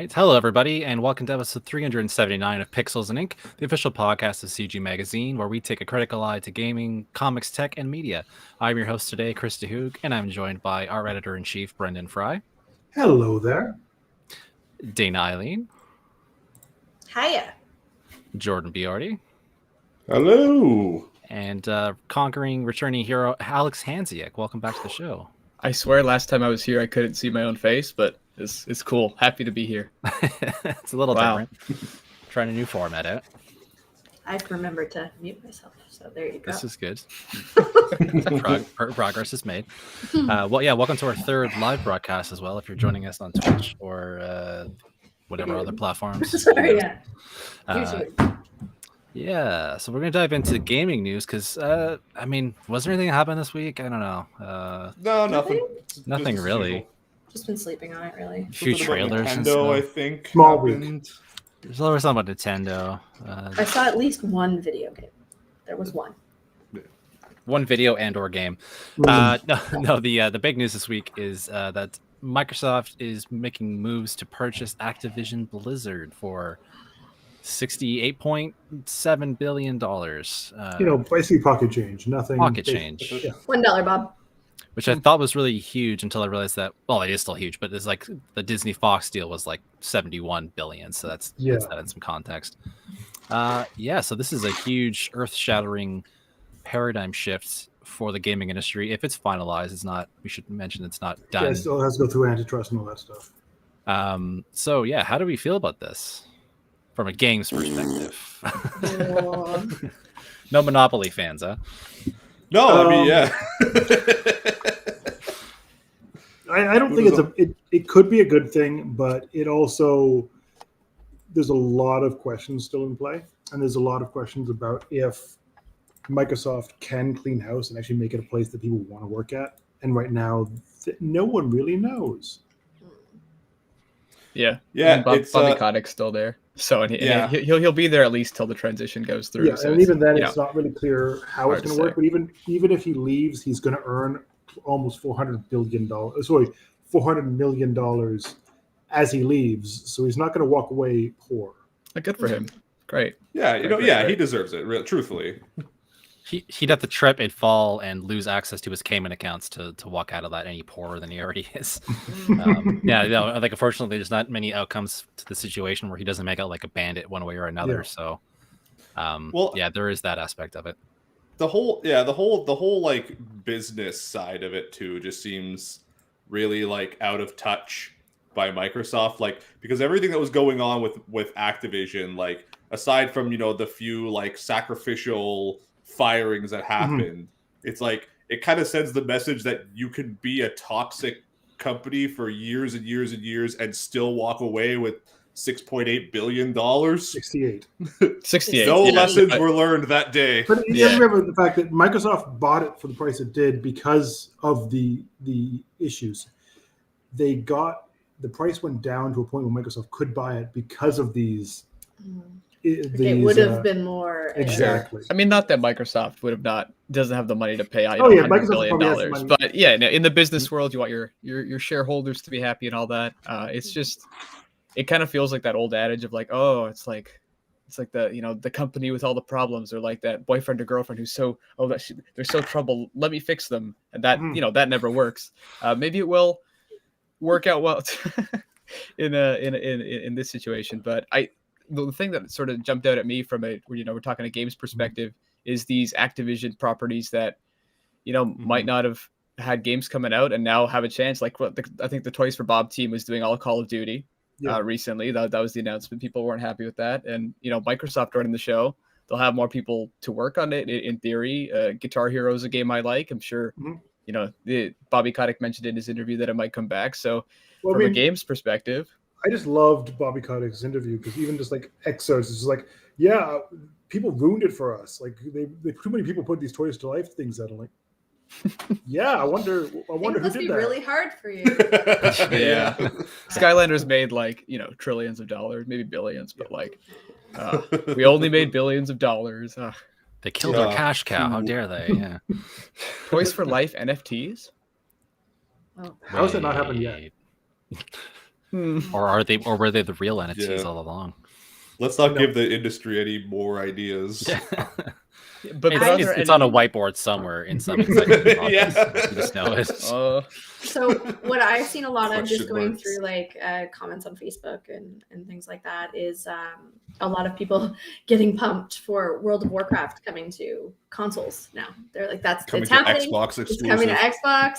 right. Hello, everybody, and welcome to episode 379 of Pixels and Ink, the official podcast of CG Magazine, where we take a critical eye to gaming, comics, tech, and media. I'm your host today, Chris DeHoog, and I'm joined by our editor-in-chief, Brendan Fry. Hello there. Dana Eileen. Hiya. Jordan Biordi. Hello. And conquering returning hero, Alex Hansiak. Welcome back to the show. I swear last time I was here, I couldn't see my own face, but it's cool. Happy to be here. It's a little different. Trying a new format out. I've remembered to mute myself, so there you go. This is good. Progress is made. Welcome to our third live broadcast as well. If you're joining us on Twitch or whatever other platforms. Sorry, yeah. Yeah, so we're going to dive into gaming news because, was there anything that happened this week? I don't know. No, nothing. Nothing really. Just been sleeping on it, really. A few trailers and Nintendo, I stuff. think. Small happened. There's always something about Nintendo. I saw at least one video game. There was one. One video and or game. The big news this week is that Microsoft is making moves to purchase Activision Blizzard for $68.7 billion. Basically pocket change. Nothing. Pocket change. Yeah. $1, Bob. Which I thought was really huge until I realized that, well, it is still huge, but it's like the Disney Fox deal was like 71 billion. So that's that in some context. So this is a huge earth-shattering paradigm shift for the gaming industry. If it's finalized, it's not, we should mention it's not done. Yeah, it still has to go through antitrust and all that stuff. How do we feel about this from a games perspective? No Monopoly fans, huh? No, yeah. I don't think it could be a good thing, but it also, there's a lot of questions still in play, and there's a lot of questions about if Microsoft can clean house and actually make it a place that people want to work at. And right now, no one really knows. Yeah. Bobby Kotick's still there, so he'll be there at least till the transition goes through. Yeah, so and even then, it's not really clear how it's going to work. say. But even if he leaves, he's going to earn almost $400 million as he leaves. So he's not going to walk away poor. Good for him. Great. Yeah, Great. he deserves it. Truthfully. He'd have to trip and fall and lose access to his Cayman accounts to walk out of that any poorer than he already is. I think unfortunately there's not many outcomes to the situation where he doesn't make out like a bandit one way or another. Yeah. So, there is that aspect of it. The whole like business side of it too just seems really like out of touch by Microsoft, like because everything that was going on with Activision, like aside from the few like sacrificial firings that happened, it's like it kind of sends the message that you can be a toxic company for years and years and years and still walk away with $6.8 billion. 68. 68. No lessons were learned that day. But you have to remember the fact that Microsoft bought it for the price it did because of the issues. The price went down to a point where Microsoft could buy it because of these. It would have been more. Exactly. I mean, not that Microsoft doesn't have the money to pay Microsoft $100 billion, probably has money. but in the business world, you want your shareholders to be happy and all that. It's just, it kind of feels like that old adage of like, oh, it's like the the company with all the problems, or like that boyfriend or girlfriend who's they're so trouble, let me fix them, and that that never works. Maybe it will work out well in this situation, but the thing that sort of jumped out at me from we're talking a games perspective is these Activision properties that might not have had games coming out and now have a chance. Like I think the Toys for Bob team was doing all Call of Duty recently. That was the announcement. People weren't happy with that, and Microsoft running the show, they'll have more people to work on it. In theory, Guitar Hero is a game I like. I'm sure Bobby Kotick mentioned in his interview that it might come back. So from a games perspective, I just loved Bobby Kotick's interview because even just like excerpts, it's just like, people ruined it for us. Like they too many people put these Toys to Life things out. I'm like, I wonder who did that. It must be really hard for you. Yeah. Skylanders made trillions of dollars, maybe billions, but we only made billions of dollars. They killed our cash cow. How dare they? Yeah. Toys for Life NFTs? How has that not happened yet? Or are they? Or were they the real NFTs Yeah. all along? Let's not No. give the industry any more ideas. But It's, are it's, there it's on a any- whiteboard somewhere in some executive office. Yeah. You just know it. So what I've seen a lot of just Question going marks. through like comments on Facebook and things like that is a lot of people getting pumped for World of Warcraft coming to consoles now. They're like, Coming it's to happening. Xbox It's coming exclusive. to Xbox.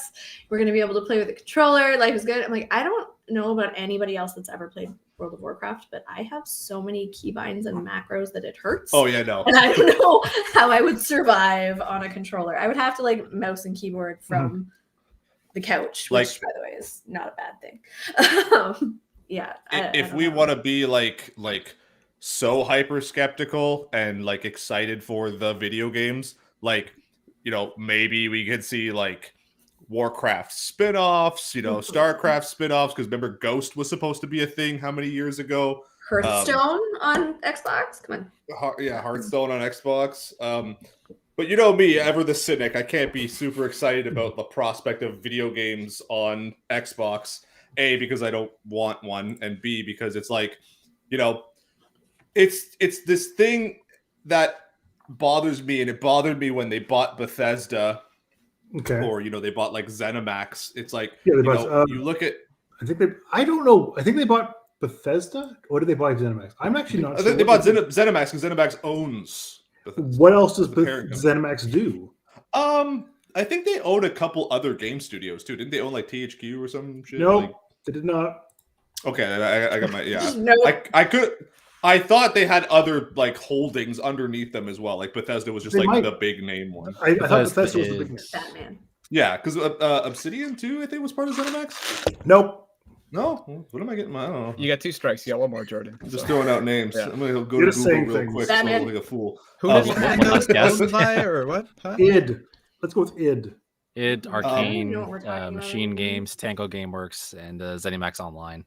We're gonna be able to play with the controller. Life is good. I'm like, I don't know about anybody else that's ever played World of Warcraft, but I have so many keybinds and macros that it hurts. Oh yeah, no. And I don't know how I would survive on a controller. I would have to like mouse and keyboard from the couch, which Like- by the way is not a bad thing. Yeah. If we want to be like so hyper skeptical and like excited for the video games, like, you know, maybe we could see like Warcraft spin-offs, you know, StarCraft spin-offs, because remember Ghost was supposed to be a thing how many years ago? Hearthstone on Xbox, come on. Yeah, Hearthstone on Xbox. But you know me, ever the cynic, I can't be super excited about the prospect of video games on Xbox. A, because I don't want one, and B, because it's like, you know, it's this thing that bothers me, and it bothered me when they bought Bethesda, Okay. or you know, they bought like ZeniMax. It's like, Yeah, they you bought, know, you look at. I don't know. I think they bought Bethesda, or did they buy ZeniMax? I'm actually not I sure. think they what bought ZeniMax because ZeniMax owns Bethesda. What else does The parent ZeniMax do? I think they own a couple other game studios too. Didn't they own like THQ or some shit? No, Like, they did not. okay, I got my yeah. No. I thought they had other like holdings underneath them as well. Like Bethesda was just They like might. the big name one. I thought Bethesda Bethesda was the big name. is- Batman. Yeah, because Obsidian too, I think was part of ZeniMax. Nope. No, what am I getting? I don't know. You got 2 strikes. You got 1 more, Jordan. I'm just So. throwing out names. Yeah. I'm gonna go You're to just Google saying real things. quick, Batman. so like a fool. Who Oh, did you one find last guess? Owned or what? Huh? id. Let's go with id. id, I Arcane, know what we're talking about. Machine Games, Tango GameWorks, and ZeniMax Online.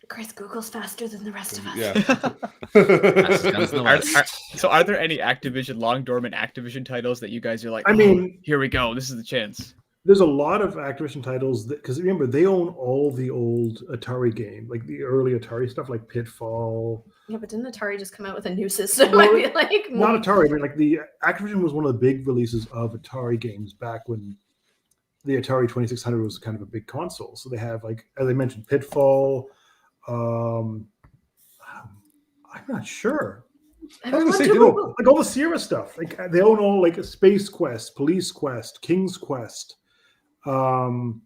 Chris Google's faster than the rest of us. Yeah. That's guns in the Are, West. so are there any Activision, long dormant Activision titles that you guys are like, I mean- here we go. This is the chance. There's a lot of Activision titles because remember they own all the old Atari game, like the early Atari stuff, like Pitfall. Yeah, but didn't Atari just come out with a new system? Well, I feel like Not Atari, but like the Activision was one of the big releases of Atari games back when the Atari 2600 was kind of a big console. So they have like, as I mentioned, Pitfall. I'm not sure. I I was don't gonna want say, to dude, Google. Like all the Sierra stuff. Like they own all like Space Quest, Police Quest, King's Quest. Do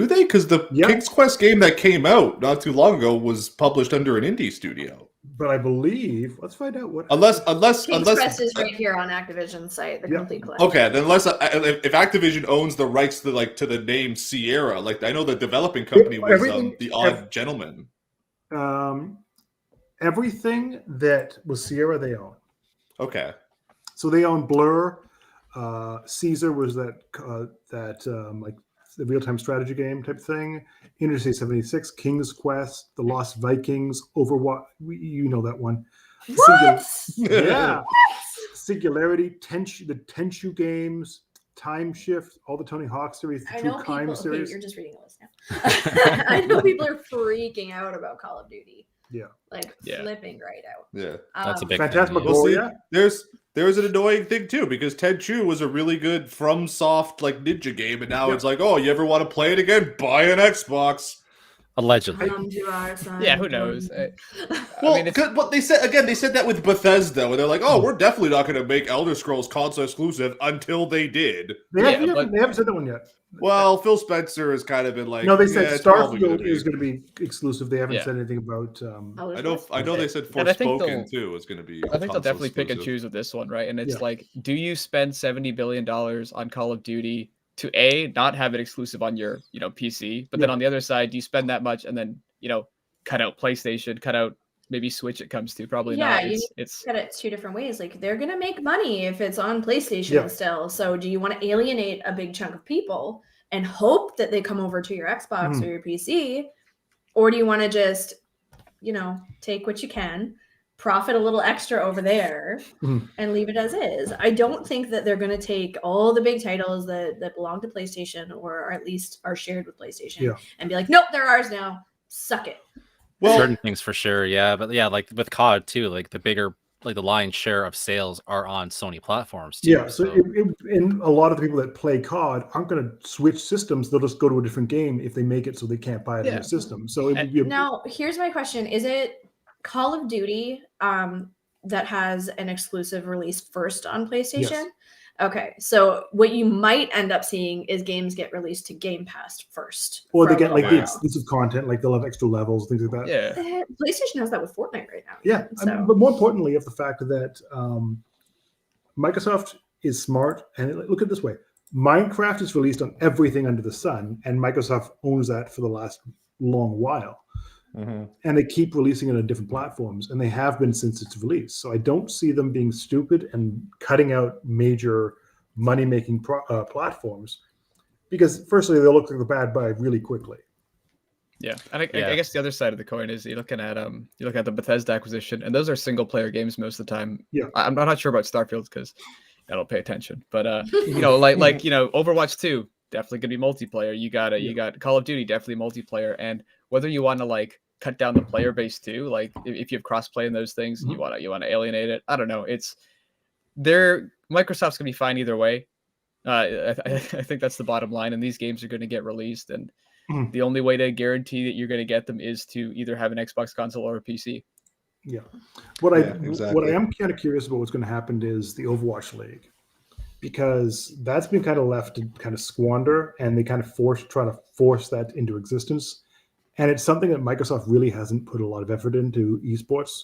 they? Because the Yeah. King's Quest game that came out not too long ago was published under an indie studio. But I believe let's find out what Unless King's Quest is right here on Activision's site, the Yeah. complete collection. okay, then unless if Activision owns the rights to the name Sierra, like I know the developing company was Everything- the Odd Gentleman. everything that was Sierra they own. Okay, So they own Blur. Caesar was that like the real time strategy game type thing. Interstate 76, King's Quest, The Lost Vikings, Overwatch. You know that one. What? Yeah. Singularity, the Tenchu games, Time Shift, all the Tony Hawk series, the I True know Crime people. Okay, series. you're just reading a list now. I know people are freaking out about Call of Duty. Yeah. Like Yeah. flipping right out. yeah. That's a big Phantasmagoria. thing. Well, see, there's an annoying thing too because Tenchu was a really good FromSoft like ninja game, and now Yeah. it's like, oh, you ever want to play it again? Buy an Xbox. Allegedly. To our son. Yeah, who knows? Well, mean, it's- but they said that with Bethesda, where they're like, oh, we're definitely not going to make Elder Scrolls console exclusive until they did. They Yeah, but- haven't said that one yet. Well, Phil Spencer has kind of been like, No, they yeah, said it's probably gonna Starfield be. is going to be exclusive. They haven't Yeah. said anything about. I know they said And I think Forspoken they'll- too is going to be. I think they'll console definitely pick and exclusive. choose with this one, right? And it's Yeah. like, do you spend $70 billion on Call of Duty to A, not have it exclusive on your, PC, but then Yeah. on the other side, do you spend that much and then, cut out PlayStation, cut out maybe Switch it comes to? Probably Yeah, not. you It's Look at it two different ways. Like they're gonna make money if it's on PlayStation Yeah. still. So do you want to alienate a big chunk of people and hope that they come over to your Xbox Mhm. or your PC? Or do you want to just, take what you can, profit a little extra over there Mhm. and leave it as is. I don't think that they're going to take all the big titles that belong to PlayStation or at least are shared with PlayStation Yeah. and be like, nope, they're ours now. Suck it. Well, Certain things for sure, yeah, but yeah, like with COD too, like the bigger, like the lion's share of sales are on Sony platforms too. Yeah, so and a lot of the people that play COD aren't going to switch systems. They'll just go to a different game if they make it so they can't buy it on Yeah. the system. So it would be Now, here's my question. Is it Call of Duty that has an exclusive release first on PlayStation? Yes. Okay, so what you might end up seeing is games get released to Game Pass first. or for they a get little like the while. exclusive content, like they'll have extra levels, things like that. Yeah. PlayStation has that with Fortnite right now. Yeah, So but more importantly, of the fact that Microsoft is smart, and look at it this way: Minecraft is released on everything under the sun, and Microsoft owns that for the last long while. mhm. And they keep releasing it on different platforms, and they have been since its release. So I don't see them being stupid and cutting out major money-making platforms, because firstly, they'll look like the bad guy really quickly. Yeah, and Yeah. I guess the other side of the coin is you're looking at the Bethesda acquisition, and those are single player games most of the time. Yeah. I'm not sure about Starfield because I don't pay attention, but Overwatch 2 definitely gonna be multiplayer. You got Call of Duty definitely multiplayer, and whether you want to like cut down the player base too, like if you have crossplay in those things, you want to alienate it. I don't know. Microsoft's gonna be fine either way. I think that's the bottom line, and these games are going to get released, and the only way to guarantee that you're going to get them is to either have an Xbox console or a PC. Yeah. What I exactly. am kind of curious about what's going to happen is the Overwatch League, because that's been kind of left to kind of squander, and they kind of try to force that into existence. And it's something that Microsoft really hasn't put a lot of effort into esports.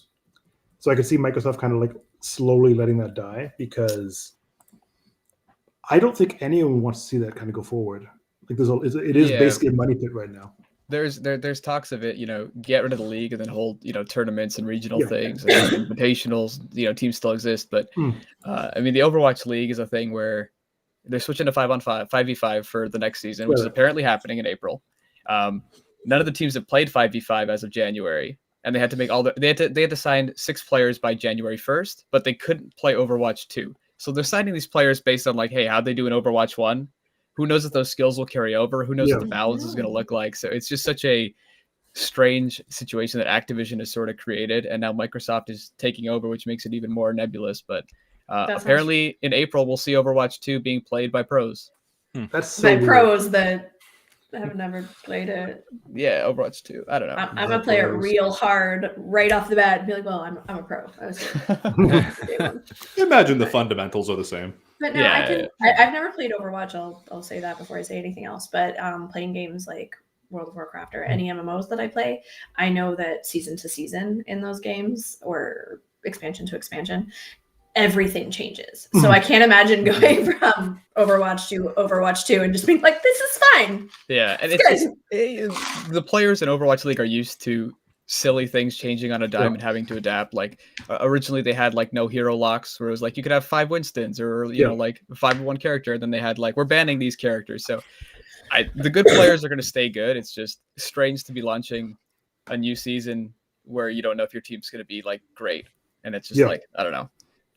So I could see Microsoft kind of like slowly letting that die, because I don't think anyone wants to see that kind of go forward. Like it is basically a money pit right now. There's talks of it, get rid of the league and then hold, tournaments and regional things and invitationals, teams still exist. But I mean, the Overwatch League is a thing where they're switching to 5v5 for the next season, which is apparently happening in April. None of the teams have played 5v5 as of January, and they had to make they had to sign 6 players by January 1st, but they couldn't play Overwatch 2. So they're signing these players based on like, hey, how'd they do in Overwatch 1? Who knows if those skills will carry over? Who knows what the balance is going to look like? So it's just such a strange situation that Activision has sort of created, and now Microsoft is taking over, which makes it even more nebulous. But apparently in April, we'll see Overwatch 2 being played by pros. That's so by weird. pros that have never played it. Yeah, Overwatch 2. I don't know. I'm gonna play it real hard right off the bat and be like, well, I'm a pro. I was Imagine the fundamentals are the same. But no, I've never played Overwatch. I'll say that before I say anything else. But playing games like World of Warcraft or any MMOs that I play, I know that season to season in those games or expansion to expansion, everything changes. So I can't imagine going from Overwatch to Overwatch 2 and just being like, this is fine. Yeah, and the players in Overwatch League are used to silly things changing on a dime and having to adapt. Like originally they had like no hero locks, where it was like you could have 5 Winstons or like 5-1 character, and then they had like, we're banning these characters. So the good players are going to stay good. It's just strange to be launching a new season where you don't know if your team's going to be like great, and it's just like, I don't know.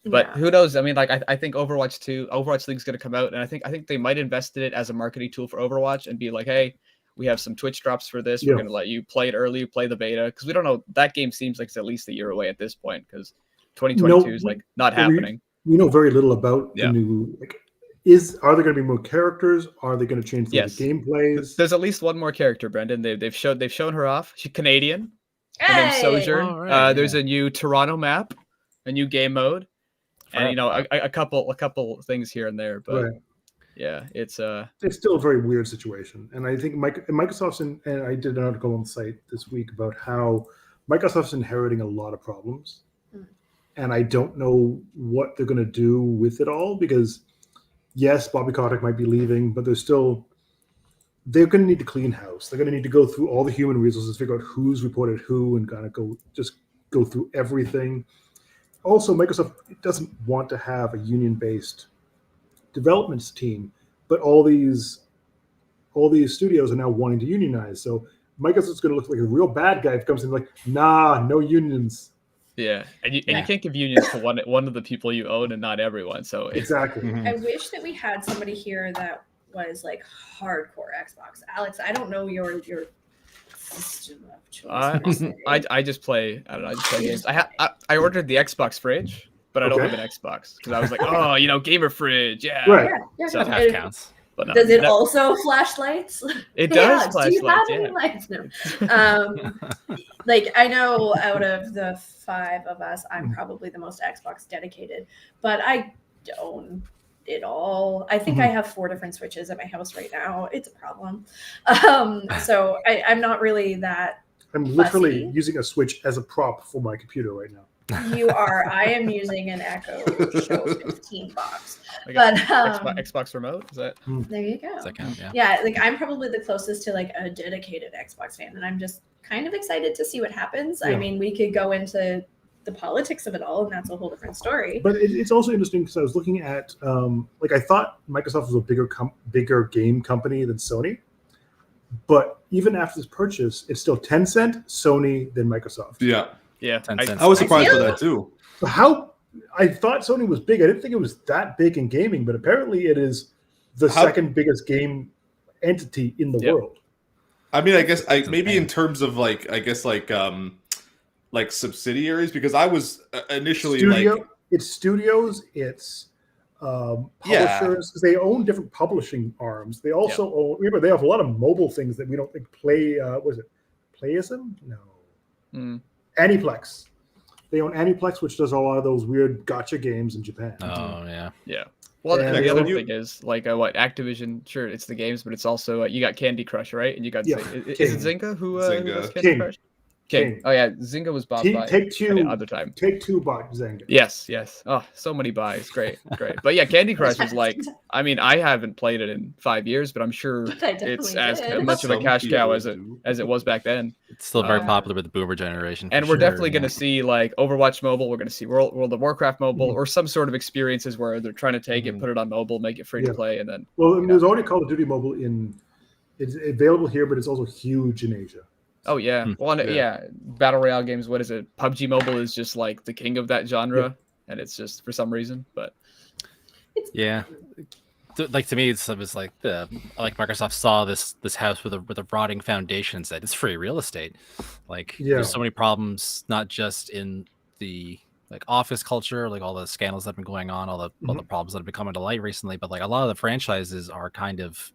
But who knows? I mean, like I think Overwatch League is going to come out, and I think they might invest in it as a marketing tool for Overwatch and be like, hey, we have some Twitch drops for this. We're going to let you play it early, play the beta, because we don't know. That game seems like it's at least a year away at this point, because 2022 is like not happening. We know very little about the new. Like, are there going to be more characters? Are they going to change the gameplays? There's at least one more character, Brendan. They've shown her off. She's Canadian. Her name's Sojourn. Right, there's a new Toronto map, a new game mode, and a couple things here and there, but. Yeah, it's still a very weird situation, and I think Microsoft's and I did an article on the site this week about how Microsoft's inheriting a lot of problems, and I don't know what they're going to do with it all, because yes, Bobby Kotick might be leaving, but they're going to need to clean house. They're going to need to go through all the human resources, figure out who's reported who, and kind of go through everything. Also, Microsoft doesn't want to have a union-based development team, but all these studios are now wanting to unionize. So Microsoft's going to look like a real bad guy if it comes in like, nah, no unions. Yeah, and you Yeah. can't give unions to one of the people you own and not everyone. So it's Exactly. Mhm. I wish that we had somebody here that was like hardcore Xbox. Alex, I don't know your system of choice. per se. I just play. I don't know. I just play You games. just I ordered the Xbox fridge, but I don't Okay. have an Xbox because I was like, oh, gamer fridge, yeah. Right. Yeah. So That half It- counts. But no, Does it no, also flash lights? It Hey, does Alex, flash do you lights. have Yeah. any lights? No. Like I know out of the 5 of us, I'm probably the most Xbox dedicated, but I own it all. I think I have 4 different Switches at my house right now. It's a problem. So I'm not really that. I'm literally Fussy. using a Switch as a prop for my computer right now. You are. I am using an Echo Show 15 box. I But got Xbox remote. Is that? there you go. Does that count? Yeah. Yeah, like I'm probably the closest to like a dedicated Xbox fan, and I'm just kind of excited to see what happens. I Yeah. mean, we could go into the politics of it all, and that's a whole different story. But it's also interesting because I was looking at like I thought Microsoft was a bigger game company than Sony, but even after this purchase, it's still Tencent, Sony, then Microsoft. Yeah, Yeah. 10 cents. I was surprised by feel- that too. So how I thought Sony was big. I didn't think it was that big in gaming, but apparently it is the How- second biggest game entity in the Yep. world. I mean, I guess It's maybe insane. in terms of like subsidiaries, because I was initially It's studios, it's Yeah. publishers, because they own different publishing arms. They also own. Remember, they have a lot of mobile things that we don't think play. Was it Playism? No, Mm. Aniplex. They own Aniplex, which does a lot of those weird gotcha games in Japan. Oh yeah. Well, And the other you- thing is like what Activision. Sure, it's the games, but it's also you got Candy Crush, right? And you got Yeah, is King. it Zynga who Zynga. does Candy King. Crush? King. King. Oh yeah, Zynga was bought by Take Two. other time. Take Two bought Zynga. Yes. Oh, so many buys. Great. But yeah, Candy Crush is like. I mean, I haven't played it in 5 years, but I'm sure I definitely it's as did. much of a Some cash cow people as do. it was back then. It's still very Uh, popular with the boomer generation. for And we're sure, definitely yeah. going to see like Overwatch mobile. We're going to see World of Warcraft mobile, Mhm. or some sort of experiences where they're trying to take it, Mhm. put it on mobile, make it free to Yeah. play, and then Well, I mean, there's already Call of Duty Mobile in. It's available here, but it's also huge in Asia. oh yeah, Hmm. well and, Yeah. yeah, battle royale games. What is it? PUBG Mobile is just like the king of that genre, and it's just for some reason. But Yeah. Like to me, it was like Microsoft saw this house with a rotting foundation and said it's free real estate. Like Yeah. there's so many problems, not just in the like office culture, like all the scandals that have been going on, all the problems that have been coming to light recently, but like a lot of the franchises are kind of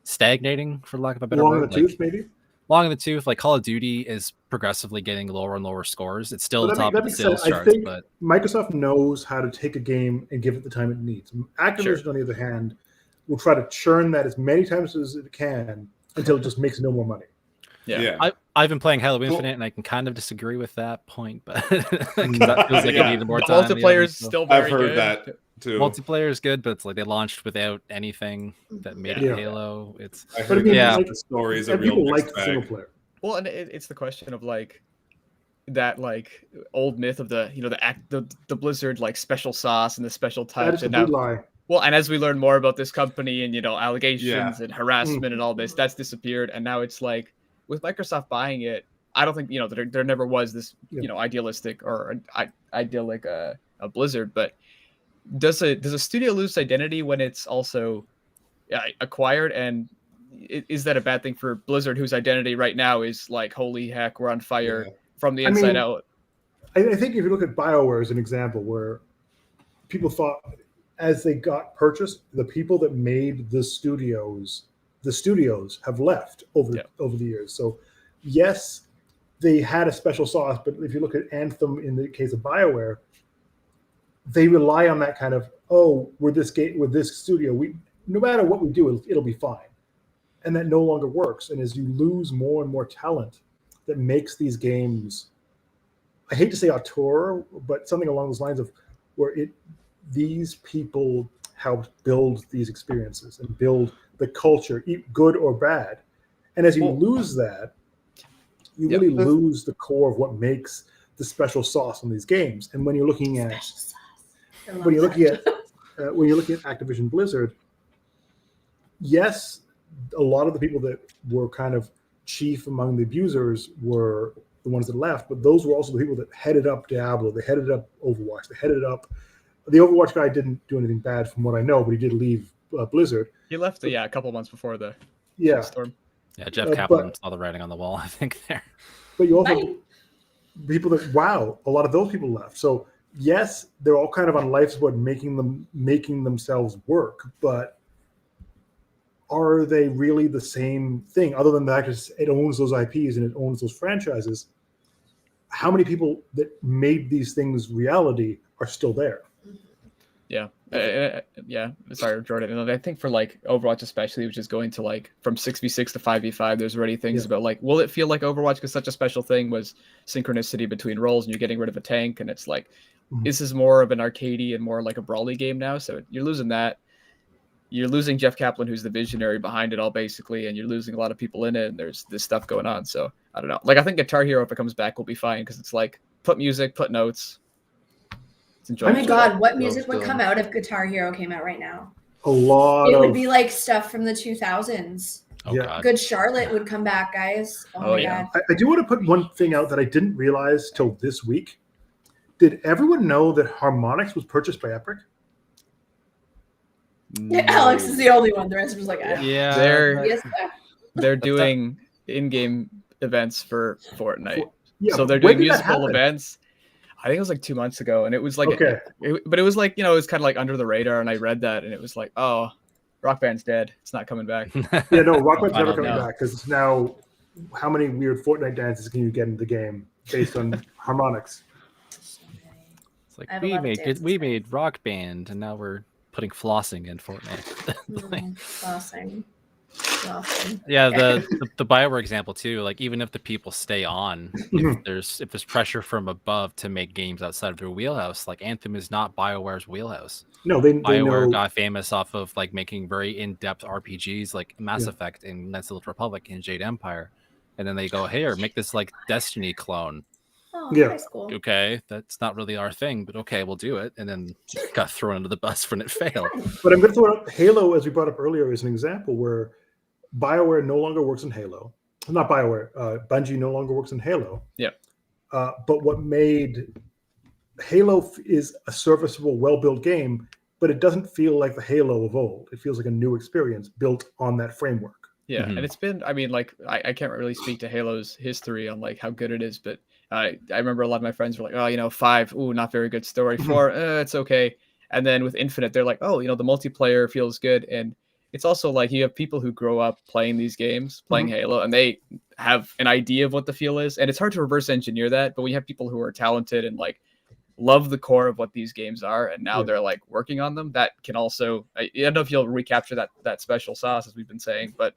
stagnating, for lack of a better Long in word. the Like, tooth, maybe. long in the tooth. Like Call of Duty is progressively getting lower and lower scores. It's still But the top that of the being sales said, I charts, think but Microsoft knows how to take a game and give it the time it needs. Activision, on the other hand, will try to churn that as many times as it can until it just makes no more money. yeah, I've been playing Halo Well- Infinite, and I can kind of disagree with that point, but 'cause that feels like Yeah. it needed more the time. and the multiplayer other is stuff. still very I've heard good. that too. Multiplayer is good, but it's like they launched without anything that made Yeah. it Halo. It's I But heard again, Yeah. like, the story is a and real people like mixed the single bag. player. Well, and it's the question of like that like old myth of the Blizzard like special sauce and the special That touch, is a and now big lie. well, and as we learn more about this company and allegations and harassment and all this, that's disappeared, and now it's like with Microsoft buying it, I don't think there never was this Yeah. idealistic or idyllic a Blizzard, but does a studio lose identity when it's also acquired, and is that a bad thing for Blizzard, whose identity right now is like holy heck, we're on fire Yeah. from the I inside mean, out? I think if you look at BioWare as an example, where people thought as they got purchased, the people that made the studios have left over the years. So yes, they had a special sauce, but if you look at Anthem in the case of BioWare, they rely on that kind of, we're this game with this studio. No matter what we do, it'll be fine. And that no longer works. And as you lose more and more talent that makes these games, I hate to say auteur, but something along those lines of where these people helped build these experiences and build the culture, good or bad. And as you lose that, you really lose the core of what makes the special sauce on these games. And when you're looking at when you're looking at Activision Blizzard, yes, a lot of the people that were kind of chief among the abusers were the ones that left, but those were also the people that headed up Diablo, they headed up Overwatch, they headed up. The Overwatch guy didn't do anything bad from what I know, but he did leave Blizzard. He left a couple months before the storm. Yeah, Jeff Kaplan saw the writing on the wall, I think, there. But you also people that a lot of those people left. So yes, they're all kind of on life support, making themselves work, but are they really the same thing? Other than the fact that it owns those IPs and it owns those franchises, how many people that made these things reality are still there? Yeah. Yeah. Sorry, Jordan. And I think for like Overwatch especially, which is going to like from 6v6 to 5v5, there's already things about like, will it feel like Overwatch because such a special thing was synchronicity between roles and you're getting rid of a tank, and it's like this is more of an arcadey and more like a brawly game now, so you're losing that. You're losing Jeff Kaplan, who's the visionary behind it all, basically, and you're losing a lot of people in it, and there's this stuff going on. So I don't know. Like, I think Guitar Hero, if it comes back, will be fine because it's like put music, put notes. It's enjoyable. Oh my God, what music would come out if Guitar Hero came out right now? A lot. It would be like stuff from the 2000s. Oh, Yeah. God. Good Charlotte would come back, guys. Oh my yeah. God. I do want to put one thing out that I didn't realize till this week. Did everyone know that Harmonix was purchased by Epic? Alex is the only one. The rest was like, Yeah. They're doing in-game events for Fortnite. Yeah, So they're when doing did that musical happen? events. I think it was like 2 months ago, and it was like, Okay. but it was like, it was kind of like under the radar, and I read that, and it was like, oh, Rock Band's dead. It's not coming back. Yeah, no, Rock Band's I never don't coming know. back because it's now how many weird Fortnite dances can you get in the game based on Harmonix? It's like I have a lot of dances. we made Rock Band, and now we're putting flossing in Fortnite. Flossing. Yeah, the Bioware example too. Like, even if the people stay on, if there's pressure from above to make games outside of their wheelhouse, like Anthem is not Bioware's wheelhouse. No, they Bioware know. got famous off of like making very in-depth RPGs like Mass Yeah. Effect and Knights of the Old Republic and Jade Empire, and then they go, "Hey, or make this like Destiny clone." Oh, Yeah. high school. Okay, that's not really our thing, but okay, we'll do it. And then got thrown under the bus when it failed. But I'm going to throw out Halo, as we brought up earlier, as an example where BioWare no longer works in Halo. Not BioWare. Bungie no longer works in Halo. Yeah. But what made Halo is a serviceable, well-built game, but it doesn't feel like the Halo of old. It feels like a new experience built on that framework. Yeah, Mhm. and it's been, I mean, like, I can't really speak to Halo's history on like how good it is, but I remember a lot of my friends were like, oh, 5, ooh, not very good story. 4, it's okay. And then with Infinite, they're like, oh, the multiplayer feels good. And it's also like you have people who grow up playing these games, playing Halo, and they have an idea of what the feel is. And it's hard to reverse engineer that, but we have people who are talented and like love the core of what these games are, and now they're like working on them. That can also, I don't know if you'll recapture that special sauce, as we've been saying, but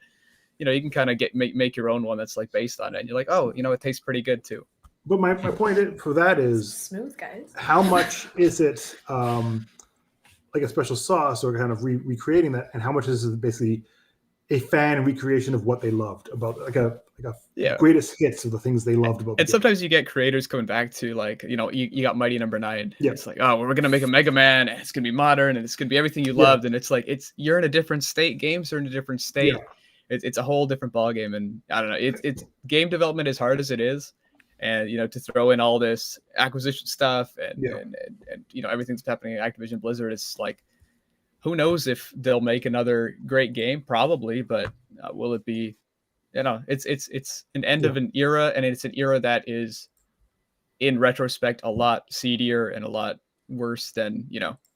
you can kind of make your own one that's like based on it. And you're like, oh, it tastes pretty good too. But my point for that is Smooth, guys. how much is it like a special sauce or kind of recreating that, and how much is it basically a fan recreation of what they loved about like a greatest hits of the things they loved about the And game. sometimes you get creators coming back to like, you got Mighty Number 9. Yeah. It's like, oh, we're gonna make a Mega Man, and it's gonna be modern, and it's gonna be everything you loved, and it's like you're in a different state. Games are in a different state. Yeah. It's a whole different ballgame, and I don't know. It's game development, as hard as it is, and to throw in all this acquisition stuff and everything that's happening at Activision Blizzard, it's like, who knows if they'll make another great game? Probably, but will it be? It's an end of an era, and it's an era that is, in retrospect, a lot seedier and a lot worse than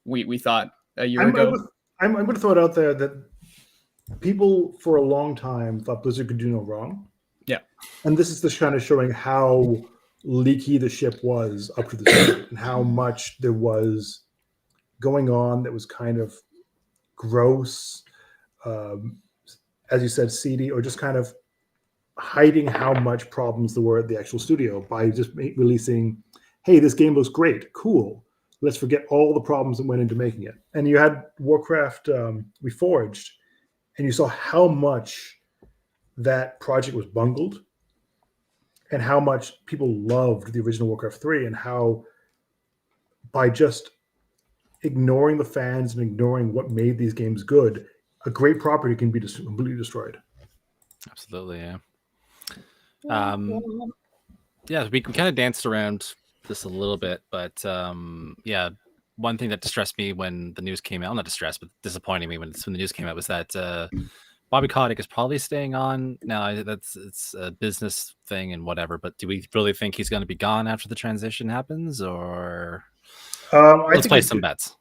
we thought a year ago. I'm going to throw it out there that people for a long time thought Blizzard could do no wrong. Yeah, and this is just kind of showing how leaky the ship was up to the start, and how much there was going on that was kind of gross, as you said, seedy, or just kind of hiding how much problems there were at the actual studio by just releasing, hey, this game looks great, cool, let's forget all the problems that went into making it. And you had Warcraft Reforged, and you saw how much that project was bungled and how much people loved the original Warcraft 3, and how by just ignoring the fans and ignoring what made these games good, a great property can be completely destroyed. Absolutely, yeah. Yeah, we kind of danced around this a little bit, but yeah, one thing that distressed me when the news came out, not distressed, but disappointing me when the news came out was that Bobby Kotick is probably staying on. Now it's a business thing and whatever, but do we really think he's going to be gone after the transition happens, or let's play some bets?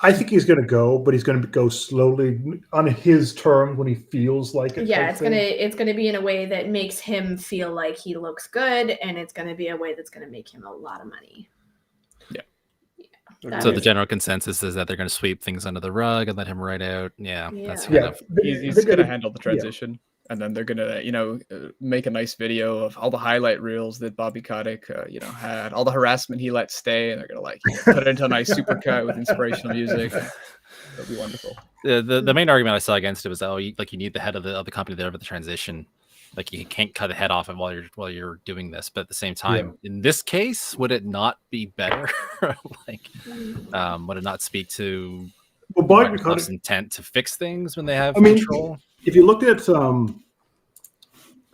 I think he's going to go, but he's going to go slowly on his terms when he feels like it. Yeah, it's gonna be in a way that makes him feel like he looks good, and it's gonna be a way that's gonna make him a lot of money. So the general consensus is that they're going to sweep things under the rug and let him ride out. Yeah, that's kind Yeah, of He's going to handle the transition, and then they're going to, make a nice video of all the highlight reels that Bobby Kotick, had, all the harassment he let stay, and they're going to put it into a nice supercut with inspirational music. It'll be wonderful. The main argument I saw against it was you need the head of the company there for the transition. Like you can't cut the head off while you're doing this, but at the same time, in this case, would it not be better? Would it not speak to Microsoft's intent to fix things when they have control? If you looked at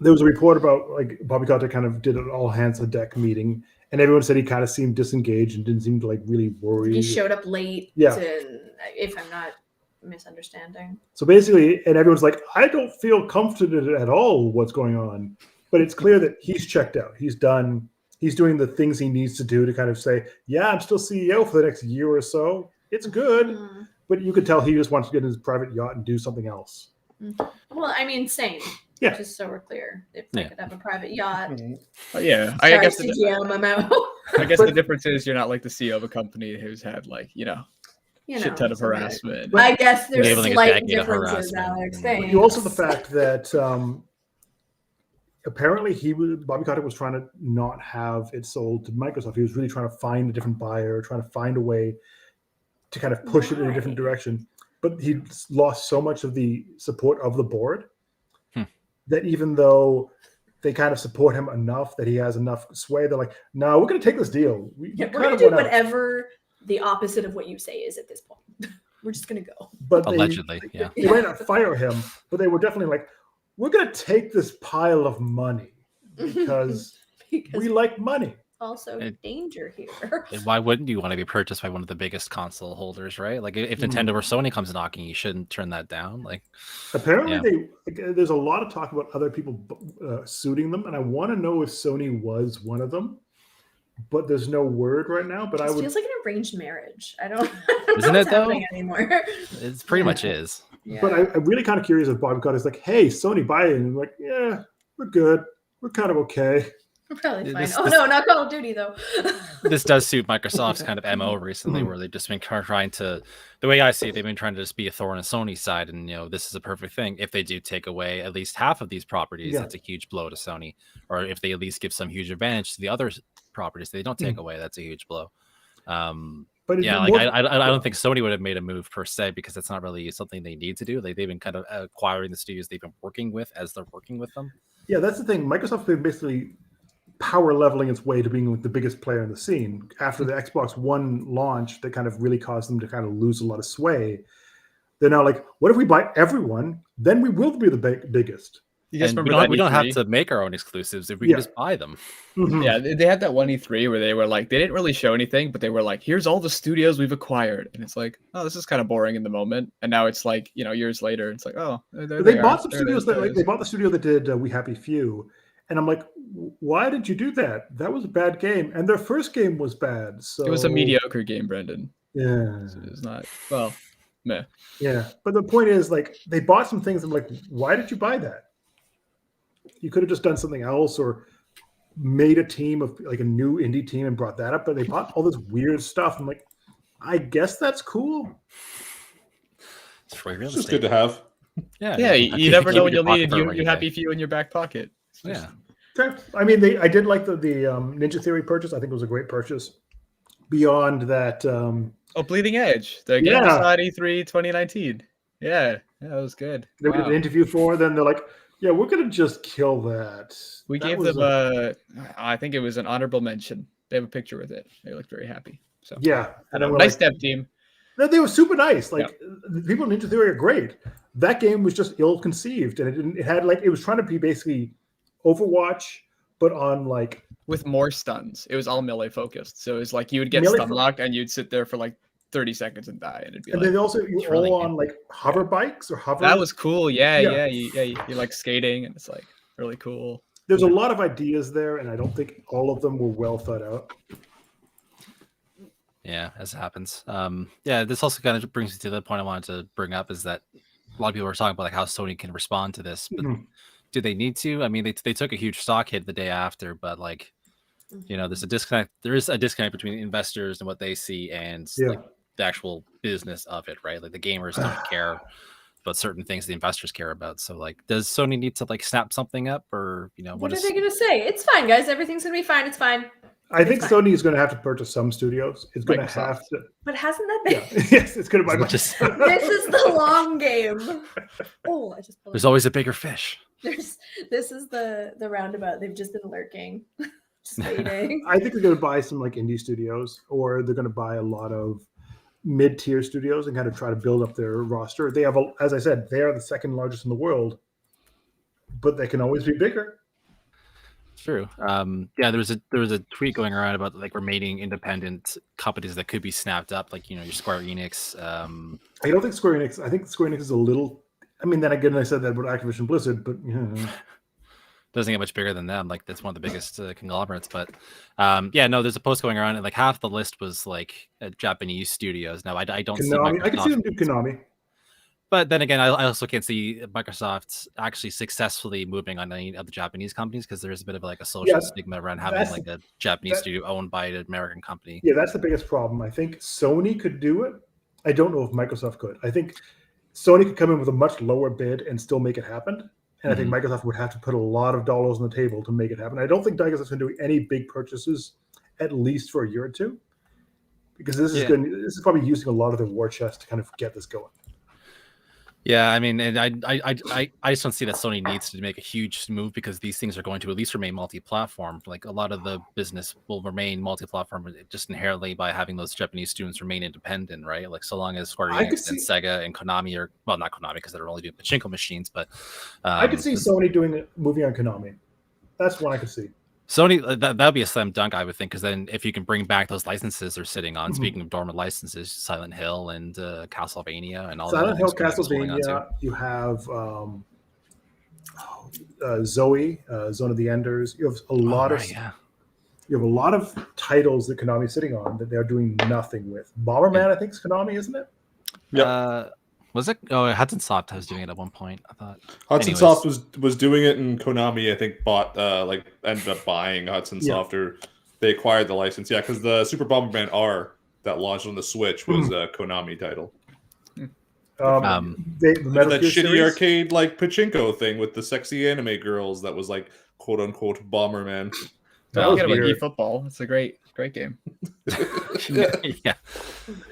there was a report about like Bobby Kotick kind of did an all hands on deck meeting, and everyone said he kind of seemed disengaged and didn't seem to like really worry. He showed up late. Yeah. If I'm not misunderstanding. So basically, and everyone's like, I don't feel comforted at all what's going on. But it's clear that he's checked out. He's done. He's doing the things he needs to do to kind of say, yeah, I'm still CEO for the next year or so. It's good. But you could tell he just wants to get in his private yacht and do something else. Well, I mean, same. Yeah. Just so we're clear. If I could have a private yacht. Yeah. I guess CEO memo. I guess the difference is you're not like the CEO of a company who's had shit ton of harassment. I guess there's Enabling slight differences, Alex. You also the fact that apparently Bobby Kotick was trying to not have it sold to Microsoft. He was really trying to find a different buyer, trying to find a way to kind of push it in a different direction. But he lost so much of the support of the board that even though they kind of support him enough that he has enough sway, they're like, no, we're going to take this deal. We're going to do whatever the opposite of what you say is at this point. We're just going to go. But allegedly, they might not fire him, but they were definitely like, we're going to take this pile of money because we like money. Also, danger here. And why wouldn't you want to be purchased by one of the biggest console holders, right? Like if Nintendo or Sony comes knocking, you shouldn't turn that down. Like apparently, there's a lot of talk about other people suiting them, and I want to know if Sony was one of them. But there's no word right now. But it feels like an arranged marriage. I don't. Isn't it though? Anymore. It's pretty much is. Yeah. But I'm really kind of curious if Bobby Kotick's like, "Hey, Sony, buy it," and I'm like, "Yeah, we're good. We're kind of okay." We're probably fine. No, not Call of Duty though. This does suit Microsoft's kind of MO recently, where they've just been trying to. The way I see it, they've been trying to just be a thorn on Sony's side, and this is a perfect thing. If they do take away at least half of these properties, that's a huge blow to Sony. Or if they at least give some huge advantage to the other properties they don't take away, that's a huge blow. But yeah, I don't think Sony would have made a move per se, because that's not really something they need to do. They've been kind of acquiring the studios they've been working with as they're working with them. Yeah, that's the thing. Microsoft's been basically power leveling its way to being the biggest player in the scene. After the Xbox One launch, that kind of really caused them to kind of lose a lot of sway. They're now like, what if we buy everyone? Then we will be the biggest. You guys and remember we don't have to make our own exclusives if we can just buy them. Yeah, they had that one E3 where they were like, they didn't really show anything, but they were like, here's all the studios we've acquired. And it's like, oh, this is kind of boring in the moment. And now it's like, years later, it's like, oh, they bought some studios they bought the studio that did We Happy Few. And I'm like, why did you do that? That was a bad game. And their first game was bad. So it was a mediocre game, Brendan. Yeah. So it's not, well, meh. Yeah. But the point is, like, they bought some things. I'm like, why did you buy that? You could have just done something else or made a team of like a new indie team and brought that up. But they bought all this weird stuff. I'm like, I guess that's cool. It's just good to have. Yeah. You never know when you'll need you Happy Few in your back pocket. Yeah. Okay. I mean, I did like the Ninja Theory purchase. I think it was a great purchase. Beyond that, Bleeding Edge, the game we saw at E3 2019. Yeah, that was good. They did an interview for. Then they're like, "Yeah, we're gonna just kill that." We gave them I think it was an honorable mention. They have a picture with it. They looked very happy. So yeah, nice dev team. They were super nice. Like the people in Ninja Theory are great. That game was just ill-conceived, and it was trying to be basically Overwatch, but on like with more stuns. It was all melee focused. So it was like you would get Melee stun fo- locked and you'd sit there for like 30 seconds and die, and it'd be And like, then also you're It's really all good. on like hover bikes or hover. that was cool. Yeah, Yeah. you're like skating, and it's like really cool. There's a lot of ideas there, and I don't think all of them were well thought out. Yeah, as it happens. Yeah, this also kind of brings me to the point I wanted to bring up is that a lot of people are talking about like how Sony can respond to this, but Mhm. do they need to? I mean, they took a huge stock hit the day after, but like, there's a disconnect. There is a disconnect between investors and what they see and Yeah. like the actual business of it, right? Like the gamers don't care about certain things the investors care about. So like, does Sony need to like snap something up, or What are is they going to say? It's fine, guys. Everything's going to be fine. It's fine. I think It's fine. Sony is going to have to purchase some studios. It's going to Microsoft. have to. But hasn't that been? Yeah. Yes, it's going to buy. As much as- This is the long game. Oh, I just pulled there's always a bigger fish. This is the roundabout. They've just been lurking, just waiting. I think they're going to buy some like indie studios, or they're going to buy a lot of mid-tier studios and kind of try to build up their roster. They have, as I said, they are the second largest in the world, but they can always be bigger. True. Yeah, there was a tweet going around about like remaining independent companies that could be snapped up, like your Square Enix. I don't think Square Enix. I think Square Enix is a little. I mean, then again, I said that about Activision Blizzard, but Doesn't get much bigger than them. Like that's one of the biggest conglomerates. But yeah, no, there's a post going around, and like half the list was like Japanese studios. Now I don't see Konami. I can see Microsoft. them do Konami. But then again, I also can't see Microsoft actually successfully moving on any of the Japanese companies because there's a bit of like a social Yeah, stigma around having that's- like a Japanese that- studio owned by an American company. Yeah, that's the biggest problem. I think Sony could do it. I don't know if Microsoft could. I think Sony could come in with a much lower bid and still make it happen. And I think Microsoft would have to put a lot of dollars on the table to make it happen. I don't think Microsoft's going to do any big purchases, at least for a year or two, because this is this is probably using a lot of their war chest to kind of get this going. Yeah, I mean, and I just don't see that Sony needs to make a huge move because these things are going to at least remain multi-platform. Like a lot of the business will remain multi-platform just inherently by having those Japanese students remain independent, right? Like so long as Square I could Enix and see- Sega and Konami are not Konami because they're only doing pachinko machines, but I could see Sony doing a movie on Konami. That's one I could see. Sony that'd be a slam dunk, I would think, because then if you can bring back those licenses they're sitting on. Mhm. Speaking of dormant licenses, Silent Hill and Castlevania and all Silent the Hill, other things Konami's holding on to. Castlevania. You have Zoe, Zone of the Enders. You have a lot Oh, of right, yeah. you have a lot of titles that Konami's sitting on that they're doing nothing with. Bomberman, I think, is Konami, isn't it? Yep. Was it? Oh, Hudson Soft was doing it at one point. I thought. Hudson Anyways. Soft was doing it, and Konami I think bought ended up buying Hudson Yeah. Soft, or they acquired the license. Yeah, because the Super Bomberman R that launched on the Switch was a Konami title. Um, The And Metal that Gear shitty series? arcade like pachinko thing with the sexy anime girls that was like quote unquote Bomberman. That Don't was forget about weird. eFootball. It's a great game. yeah.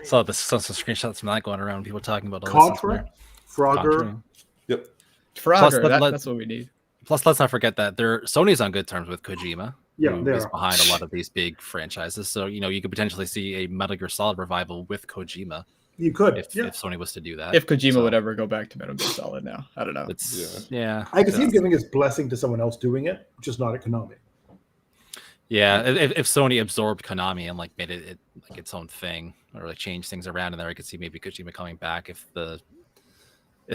Saw some screenshots from that going around. People talking about all this. Contra, Frogger. Contra. Yep. Frogger, let- that's what we need. Plus, let's not forget that Sony's on good terms with Kojima. Yeah, who they is are. behind a lot of these big franchises. So you could potentially see a Metal Gear Solid revival with Kojima You could. if yeah. Sony was to do that. If Kojima So would ever go back to Metal Gear Solid now, I don't know. it's yeah. I could see him giving his blessing to someone else doing it, just not at Konami. Yeah, if Sony absorbed Konami and like made it like its own thing or like changed things around in there, I could see maybe Kojima coming back if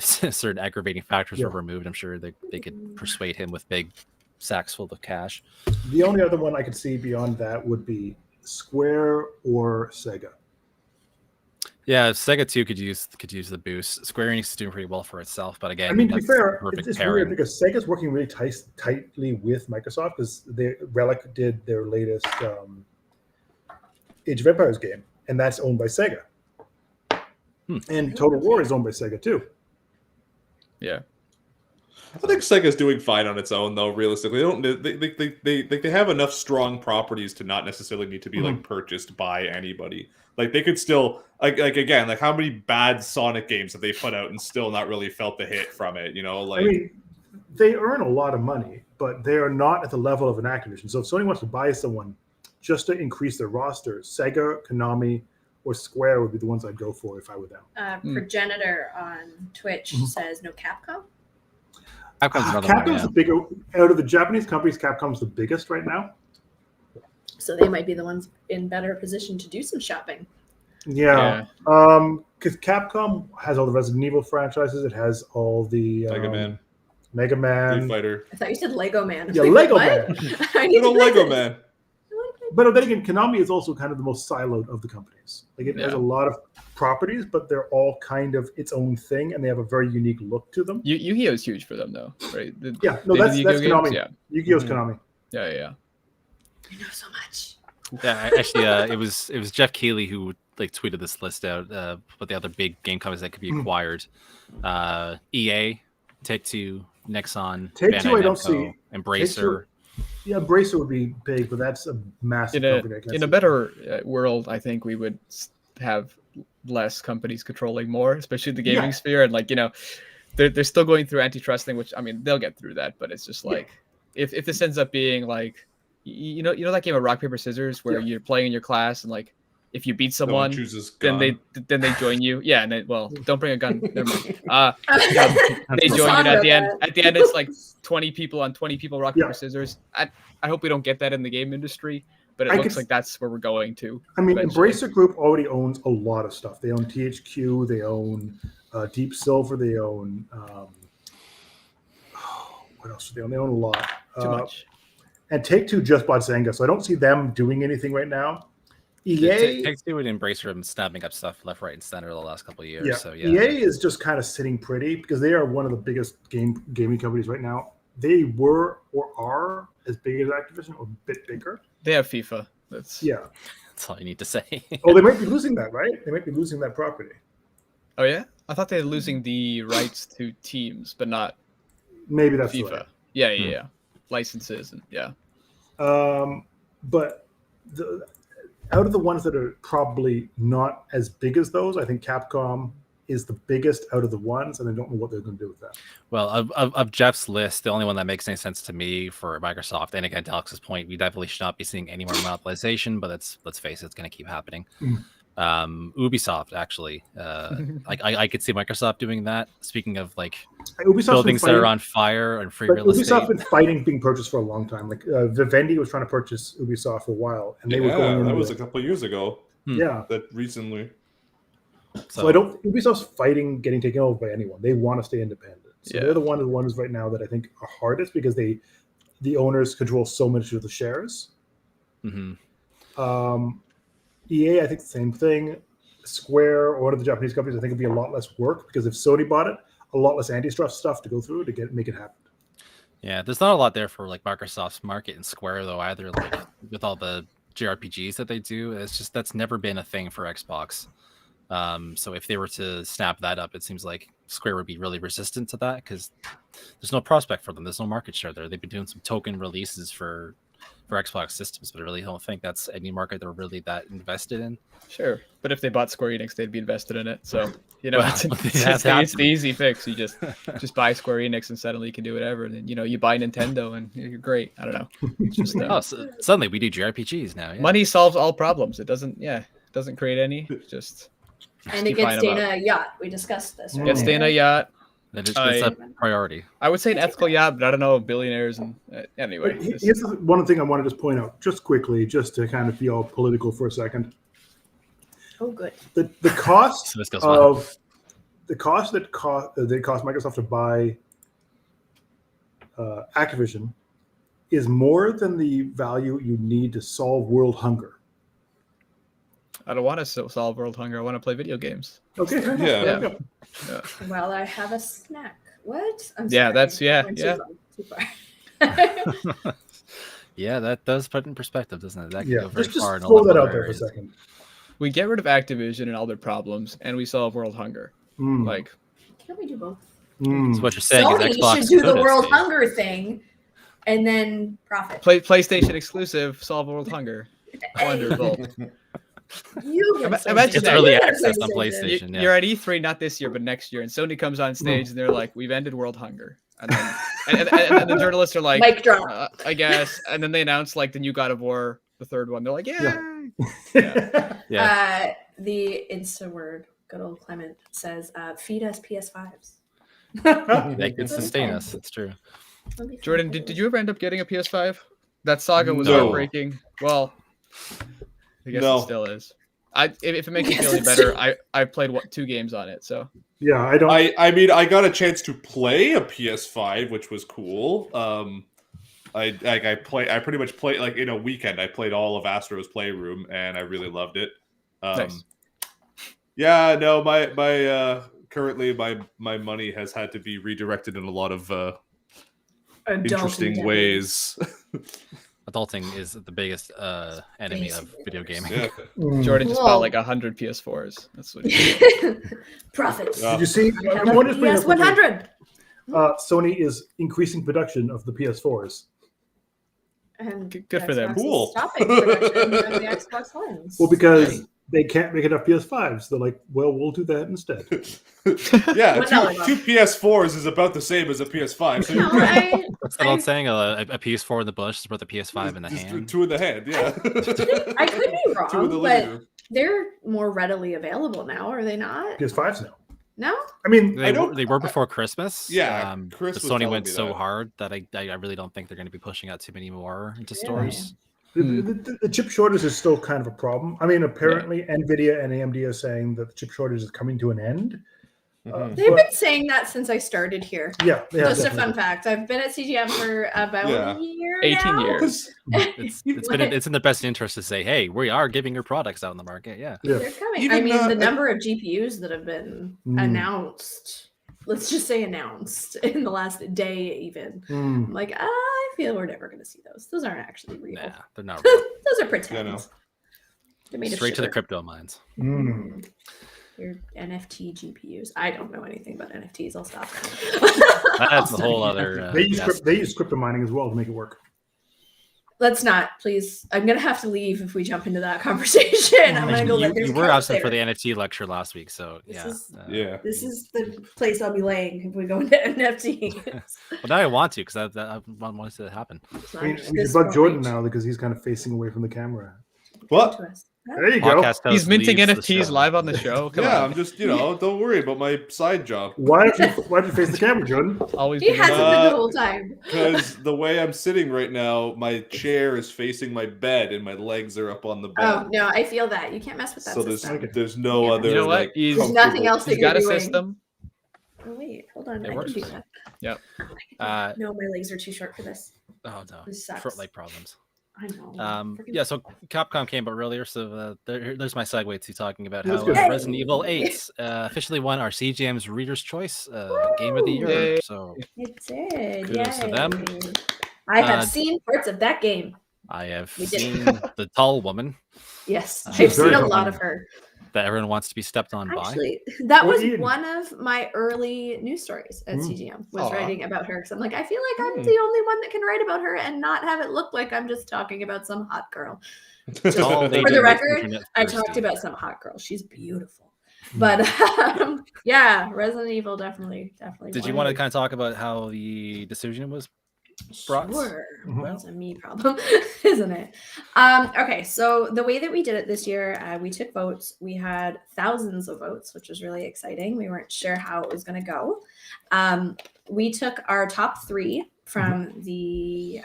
certain aggravating factors Yeah. were removed. I'm sure they could persuade him with big sacks full of cash. The only other one I could see beyond that would be Square or Sega. Yeah, Sega too could use the boost. Square Enix is doing pretty well for itself, but again, I mean, to be that's fair, the perfect it's pairing. weird because Sega's working really tightly with Microsoft because Relic did their latest Age of Empires game, and that's owned by Sega. And Total War is owned by Sega too. Yeah. I think Sega's doing fine on its own, though. Realistically, they have enough strong properties to not necessarily need to be like purchased by anybody. Like they could still like again, like how many bad Sonic games have they put out and still not really felt the hit from it? You know, like I mean, they earn a lot of money, but they are not at the level of an Activision. So if Sony wants to buy someone just to increase their roster, Sega, Konami, or Square would be the ones I'd go for if I were them. Progenitor on Twitch says no Capcom. Capcom's another one, Capcom's yeah. the bigger out of the Japanese companies. Capcom's the biggest right now. so they might be the ones in better position to do some shopping. Yeah. Because Capcom has all the Resident Evil franchises. It has all the Mega Man. Street Fighter. I thought you said Lego Man. Yeah, Like, Lego what? Man. I need Little to play Lego this. Man. But then again, Konami is also kind of the most siloed of the companies. Like it has a lot of properties, but they're all kind of its own thing, and they have a very unique look to them. Yu-Gi-Oh is huge for them though, right? Yeah, no, They do that's Yu-Gi-Oh games? Konami. Yeah. Yu-Gi-Oh's Mhm. Konami. Yeah. I know so much. Yeah, actually, it was Jeff Keighley who like tweeted this list out. But the other big game companies that could be acquired: EA, Take-Two, Nexon, Take-Two Bandai I don't Namco, see. Embracer. Yeah, Bracer would be big, but that's a massive company. I can't In a see. better world, I think we would have less companies controlling more, especially the gaming sphere. And like, you know, they're still going through antitrust thing, which I mean, they'll get through that. But it's just like, if this ends up being like, you know that game of rock paper scissors where you're playing in your class and like, if you beat No one someone, chooses then gun. they join you. Yeah, and then, well, don't bring a gun. Never mind. They That's join you, and not at the end, bad. it's like 20 people on 20 people, rock paper Yeah. scissors. I hope we don't get that in the game industry, but it I looks could- like that's where we're going to. I mean, eventually. Embracer Group already owns a lot of stuff. They own THQ, they own Deep Silver, they own what else do they own? They own a lot. Too much. And Take-Two just bought Zynga, so I don't see them doing anything right now. EA, Take-Two and Embracer have been snapping up stuff left, right, and center the last couple of years. yeah, So yeah, EA is just kind of sitting pretty because they are one of the biggest gaming companies right now. They were or are as big as Activision or a bit bigger. They have FIFA. That's Yeah. that's all you need to say. Oh, they might be losing that, right? They might be losing that property. Oh yeah, I thought they were losing the rights to teams, but not Maybe that's FIFA. right. Yeah. Licenses and yeah. But out of the ones that are probably not as big as those, I think Capcom is the biggest out of the ones, and I don't know what they're going to do with that. Well, of Jeff's list, the only one that makes any sense to me for Microsoft, and again, to Alex's point, we definitely should not be seeing any more monopolization, but let's face it, it's going to keep happening. Ubisoft, actually, I could see Microsoft doing that. Speaking of like Ubisoft's buildings been that are fighting- on fire and free but real Ubisoft's estate. been fighting being purchased for a long time. Like Vivendi was trying to purchase Ubisoft for a while, and they were going. that into was a it. couple of years ago. Yeah. That recently. So I don't. Ubisoft's fighting getting taken over by anyone. They want to stay independent. So Yeah. they're the ones right now that I think are hardest because the owners control so much of the shares. Mhm. EA, I think the same thing. Square or one of the Japanese companies, I think it'd be a lot less work because if Sony bought it, a lot less antitrust stuff to go through to make it happen. Yeah, there's not a lot there for like Microsoft's market and Square though either. Like with all the JRPGs that they do, it's just that's never been a thing for Xbox. So if they were to snap that up, it seems like Square would be really resistant to that because there's no prospect for them. There's no market share there. They've been doing some token releases for Xbox systems, but I really don't think that's any market they're really that invested in. Sure, but if they bought Square Enix, they'd be invested in it. So you know, Well, it's that's the easy fix. You just buy Square Enix and suddenly you can do whatever. And then you buy Nintendo and you're great. I don't know. It's just Oh, so suddenly we do JRPGs now. Yeah. money solves all problems. It doesn't. Yeah, it doesn't create any. It's just And it keep gets buying them Dana a yacht. We discussed this. Yeah, gets Dana a yacht. That is, that's a priority. I would say an ethical yacht, but I don't know billionaires and anyway. But here's one thing I want to just point out, just quickly, just to kind of be all political for a second. Oh, good. The cost So this goes well. of the cost that cost Microsoft to buy Activision is more than the value you need to solve world hunger. I don't want to solve world hunger. I want to play video games. Okay. fair enough. Yeah. There you go. While I have a snack. What? I'm Yeah, sorry. that's- yeah, I went yeah. Too far. Yeah, that does put it in perspective, doesn't it? That can Yeah. go very Just far in a throw lot that of out other there for a areas. second. We get rid of Activision and all their problems, and we solve world hunger. Mm, Like, Can't we do both? mm. So what you're saying Sony is Xbox should do the could world escape. hunger thing and then profit. PlayStation exclusive, solve world hunger. Wonderful. You get Imagine PlayStation. that. It's early You get access on You- PlayStation. Yeah. You're at E3 not this year, but next year, and Sony comes on stage and they're like, "We've ended world hunger," and then and the journalists are like, Mic drop. I guess," and then they announce like the new God of War, the third one. They're like, "Yeah." Yeah. The Insta word, good old Clement says, feed us PS5s. They could sustain us. It's true. That'd be fun. Jordan, did you ever end up getting a PS5? That saga was No. heartbreaking. Well, I guess No. it still is. If it makes you Yes, feel any it's better, I played 2 games on it. So Yeah, I don't. I mean, I got a chance to play a PS5, which was cool. I pretty much played like in a weekend. I played all of Astro's Playroom, and I really loved it. Nice. Yeah, no, my currently my money has had to be redirected in a lot of interesting ways. Adulting is the biggest enemy of video gaming. Yeah. Jordan just Whoa. bought like 100 PS4s. That's what. He Profits. Yeah. Did you see? I have I wanted to bring PS up quickly, 100. Sony is increasing production of the PS4s. And Good for them. Xbox is Cool. Stopping production of the Xbox Ones. Well, because they can't make enough PS5s, they're like, well, we'll do that instead. Yeah, $1 two PS4s is about the same as a PS5. So No, you're What's that old saying? A PS4 in the bush is worth a PS5 in the just hand. 2 in the hand, yeah. I could be 2 in the wrong, living but room. they're more readily available now, are they not? PS5s now. No? I mean, They were before Christmas. Yeah, but Chris was Sony telling went me so that. hard that I really don't think they're going to be pushing out too many more into Really? stores. the chip shortage is still kind of a problem. I mean, apparently NVIDIA and AMD are saying that the chip shortage is coming to an end. Mhm. They've been saying that since I started here. Yeah, Just a fun fact. I've been at CGM for about Yeah. a year 18 now. years. It's in their best interest to say, hey, we are giving your products out in the market. Yeah. Yeah. They're coming. Even, I mean, uh, the number of GPUs that have been announced, let's just say announced in the last day, even. Mm. I'm like, I feel we're never going to see those. Those aren't actually real. Nah, they're not real. Those are pretend. no. They're made of Straight to the sugar. crypto mines. Mm. Your NFT GPUs. I don't know anything about NFTs. I'll stop. That's a whole other. They use crypto mining as well to make it work. Let's not, please. I'm gonna have to leave if we jump into that conversation. I'm gonna go. You were absent for the NFT lecture last week, so This yeah. is- Yeah. This is the place I'll be laying if we go into NFT. Well, now I want to because I want it to happen. I mean, we should bug Jordan now because he's kind of facing away from the camera. What? There you go. Podcast He's host minting leaves the NFTs show. live on the show. Come Yeah, on. I'm just, don't worry about my side job. Why don't you face the camera, Jordan? Always He been hasn't like- been the whole time. Because the way I'm sitting right now, my chair is facing my bed and my legs are up on the bed. Oh no, I feel that. You can't mess with that so there's system. there's no Yeah. other. You know what? Like, He's- There's nothing else that He's you're got a doing. system. Oh wait, hold on. It I works. can do that. Yep. No, my legs are too short for this. Oh no, This sucks. short leg problems. I know. Freaking- Yeah, so Capcom came out earlier, so there's my segue to talking about That's how good. Resident Evil 8 officially won our CGM's Reader's Choice Game of the Year. Yay. So It did. Kudos to Yay. them. I have Uh, seen parts of that game. I have We did. seen the tall woman Yes, She's I've seen very a cool. lot of her. that everyone wants to be stepped on by. Actually, that Well, was Ian- one of my early news stories at Mm. CGM. Was Aw. writing about her because I'm like, I feel like I'm Mm. the only one that can write about her and not have it look like I'm just talking about some hot girl. Tall For lady the with record, internet I thirsty. talked about some hot girl. She's beautiful. But yeah, Resident Evil definitely. Did you won want to it. kind of talk about how the decision was brought? Sure. Mhm. That's a me problem, isn't it? Okay, so the way that we did it this year, we took votes. We had thousands of votes, which was really exciting. We weren't sure how it was going to go. We took our top 3 from the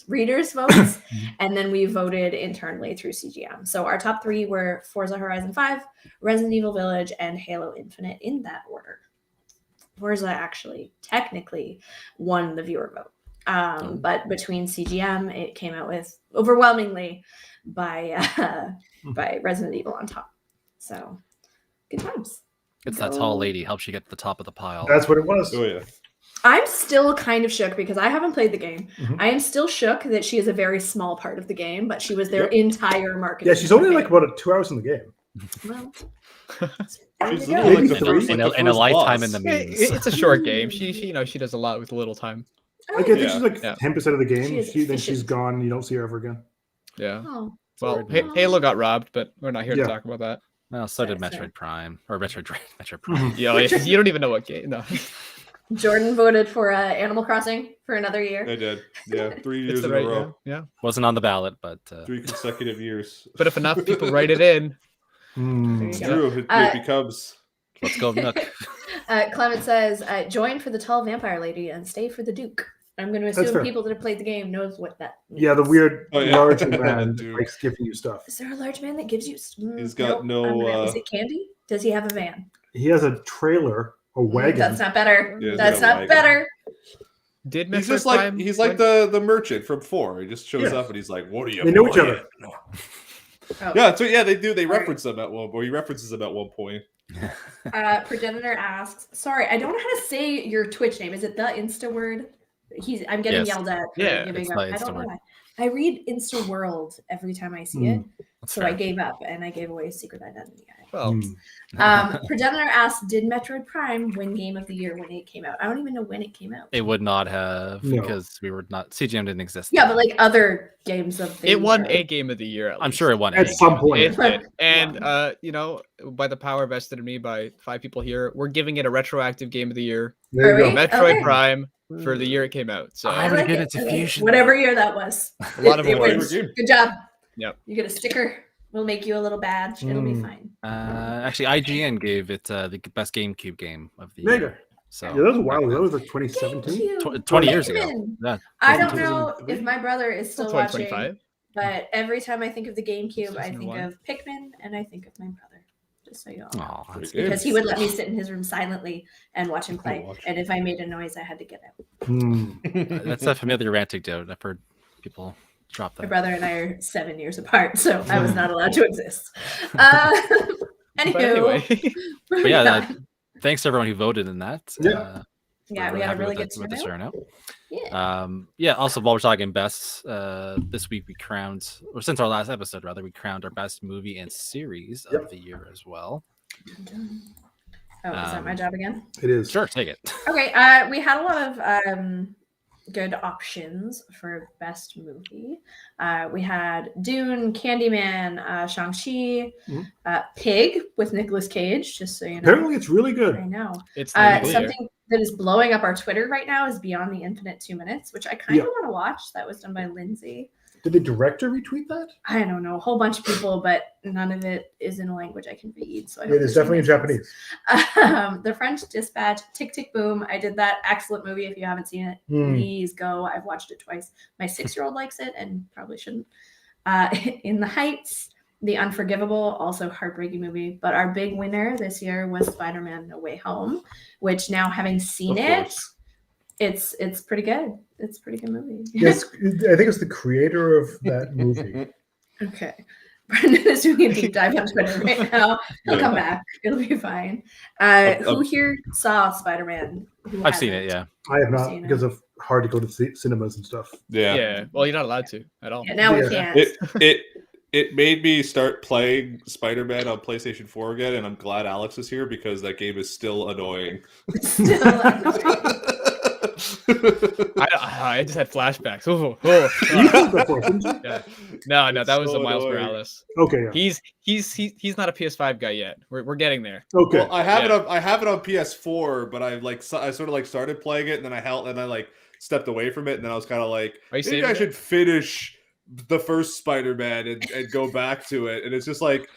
readers votes, and then we voted internally through CGM. So our top 3 were Forza Horizon 5, Resident Evil Village, and Halo Infinite in that order. Forza actually technically won the viewer vote. But between CGM, it came out with overwhelmingly by Resident Evil on top. So good times. It's that tall lady helps you get to the top of the pile. That's what it was. oh yeah. I'm still kind of shook because I haven't played the game. Mhm. I am still shook that she is a very small part of the game, but she was their Yep. entire marketing. Yeah, she's only like campaign. about 2 hours in the game. Well, She's there you literally go. like the Maybe first, in like a the first lifetime boss. in the Yeah, memes. it's a short game. She does a lot with little time. Like, I think Yeah. she's like Yeah. 10% of the game. She is Then she's efficient. gone and you don't see her ever again. Yeah. Oh, Well, Jordan. Halo got robbed, but we're not here Yeah. to talk about that. Well, so did Sorry, Metroid Prime or Metroid Mm-hmm. Prime. Yeah, you don't even know what game. No, Jordan voted for Animal Crossing for another year. I did. Yeah, 3 it's years the in right a row. yeah. Wasn't on the ballot, but 3 consecutive years. But if enough people write it in, Hmm. There It's you go. true. It Uh, becomes. let's go Nook. Clement says, join for the tall vampire lady and stay for the Duke. I'm going to That's assume fair. people that have played the game knows what that means. Yeah, the weird Oh, yeah. large man that Dude. likes giving you stuff. Is there a large man that gives you? He's got nope, I'm no, gonna- Is it candy? Does he have a van? He has a trailer, a wagon. That's not better. Yeah, he's That's got a not wagon. better. Did He's Metroid just like Prime he's like when- the merchant from 4. He just shows Yeah. up and he's like, "What are you?" They know each buying?" other. Oh. Yeah, so yeah, they do. They Right. reference them at one, or he references them at one point. Progenitor asks, sorry, I don't know how to say your Twitch name. Is it the Insta word? I'm getting Yes. yelled at for Yeah, giving it's up. the I don't Insta know word. why. I read Insta World every time I see it. That's So I fair. gave up and I gave away a secret identity. Well, Progenitor asks, did Metroid Prime win Game of the Year when it came out? I don't even know when it came out. It would not have No. because we were not CGM didn't exist. Yeah, then. but like other games of the it won year. a game of the year. I'm sure it won At a some game. point. It did. Yeah. And you know, by the power vested in me by 5 people here, we're giving it a retroactive game of the year. There you Are go. we? Metroid Okay. Prime for the year it came out. So I'm gonna give it it. to Okay. Fusion. Whatever year that was. a lot of it awards. wins. Good job. Yep. You get a sticker. We'll make you a little badge. It'll be Mm. fine. Actually, IGN gave it the best GameCube game of the There you year. go. So Yeah, that was a while ago. That was like 2017. GameCube. 20 years ago. Pikmin. Yeah. I don't 2003. know if my brother is still watching, 2025. but every time I think of the GameCube, I think 2001. of Pikmin and I think of my brother. Just so you all know. Aw, that's Pretty Because he would let me sit in his room silently and watch him play. watch. And if I made a noise, I had to get out. Hmm. That's a familiar anecdote. I've heard people drop My that. brother and I are 7 years apart, so I was not allowed to exist. Anywho, But anyway, But yeah, thanks to everyone who voted in that. Yeah. yeah, we're we had a happy really with good the- with the turnout. turnout. Yeah. Yeah. Also, while we're talking best, this week we crowned, or since our last episode, rather, we crowned our best movie and series Yep. of the year as well. Oh, is that my job again? It is. Sure, take it. Okay, we had a lot of good options for best movie. We had Dune, Candyman, Shang-Chi, Mhm. Pig with Nicolas Cage, just so you know. Apparently, it's really good. I know. it's the end of the year. Something that is blowing up our Twitter right now is Beyond the Infinite 2 Minutes, which I kind of Yeah. want to watch. That was done by Lindsay. Did the director retweet that? I don't know, a whole bunch of people, but none of it is in a language I can read. So I hope It is this definitely in makes sense. Japanese. The French Dispatch, Tick Tick Boom. I did that. Excellent movie. If you haven't seen it, Hmm. please go. I've watched it twice. My 6-year-old likes it and probably shouldn't. In the Heights, The Unforgivable, also heartbreaking movie. But our big winner this year was Spider-Man: No Way Home, which now having seen Of it, course. it's pretty good. It's a pretty good movie. Yes, I think it's the creator of that movie. Okay. Brendan is doing a deep dive on Twitter right now. He'll come back. It'll be fine. Who here saw Spider-Man? Who I've seen hasn't? it. Yeah. I have not Seen it. because of hard to go to cinemas and stuff. Yeah. Yeah. Well, you're not allowed to at all. Yeah, now we Yeah. can't. It made me start playing Spider-Man on PlayStation 4 again, and I'm glad Alex is here because that game is still annoying. Still annoying. I just had flashbacks. You played that for us, didn't you? Yeah. No, It's that was so a Miles annoying. Morales. Okay. Yeah. He's not a PS5 guy yet. We're getting there. Okay. Well, I have Yeah. I have it on PS4, but I sort of like started playing it, and then I like stepped away from it, and then I was kind of like, Are you maybe saving I it? should finish the first Spider-Man and go back to it. And it's just like,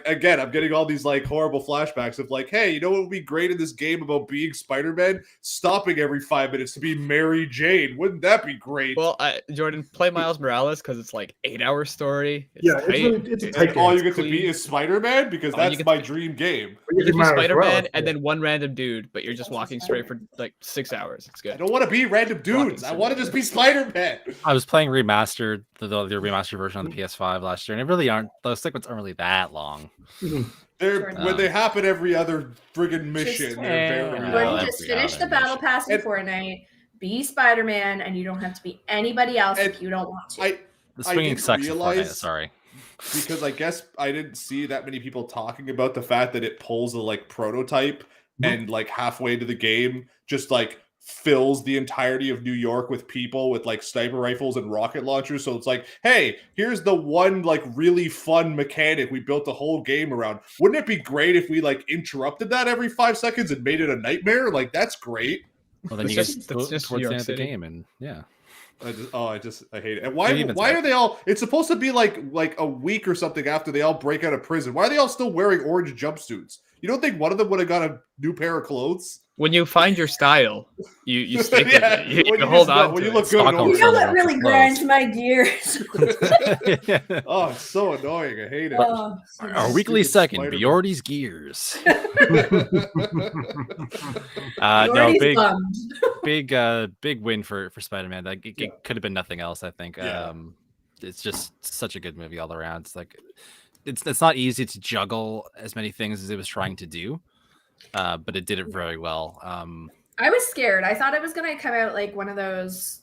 again, I'm getting all these like horrible flashbacks of like, hey, you know what would be great in this game about being Spider-Man? Stopping every 5 minutes to be Mary Jane. Wouldn't that be great? Well, Jordan, play Miles Morales because it's like 8-hour story. It's Yeah, tight. it's a It- tight and all game. you get to be clean. is Spider-Man because All you that's get my to- dream game. You can be Miles Spider-Man Morales, and yeah. then one random dude, but you're just walking straight for like 6 hours. It's I good. don't want to be random dudes. I want to just be Spider-Man. I was playing remastered, the remastered version on the PS5 last year, and it really aren't, those segments aren't really that long. Mhm. They're Jordan. when they happen every other friggin' mission. Just- They're very Yeah. Jordan, Well, just every finish the other battle pass in And- Fortnite. Be Spider-Man, and you don't have to be anybody else if And you don't want to. I The I swinging didn't sucks in Fortnite, realize- sorry. because I guess I didn't see that many people talking about the fact that it pulls a like prototype and like halfway to the game just like fills the entirety of New York with people with like sniper rifles and rocket launchers. So it's like, hey, here's the one like really fun mechanic we built the whole game around. Wouldn't it be great if we like interrupted that every 5 seconds and made it a nightmare? Like that's great. Well, then It's you just- get it's towards just the New end York of the City. game, and yeah. I hate it. And Even why so. are they all? It's supposed to be like a week or something after they all break out of prison. Why are they all still wearing orange jumpsuits? You don't think one of them would have got a new pair of clothes? when you find your style, you stick Yeah, with it. You when you hold just- on. when to you it. look good in Stockholm You order. know Syndrome what really for grinds clothes. my gears? Oh, it's so annoying. I hate it. Oh, so Our bad. weekly Stupid second, Spider-Man. Bjordy's gears. You're No, already big, bummed. big win for Spider-Man. Like it Yeah. could have been nothing else. I think. Yeah. It's just such a good movie all around. It's like, it's not easy to juggle as many things as it was trying to do, but it did it very well. I was scared. I thought it was gonna come out like one of those.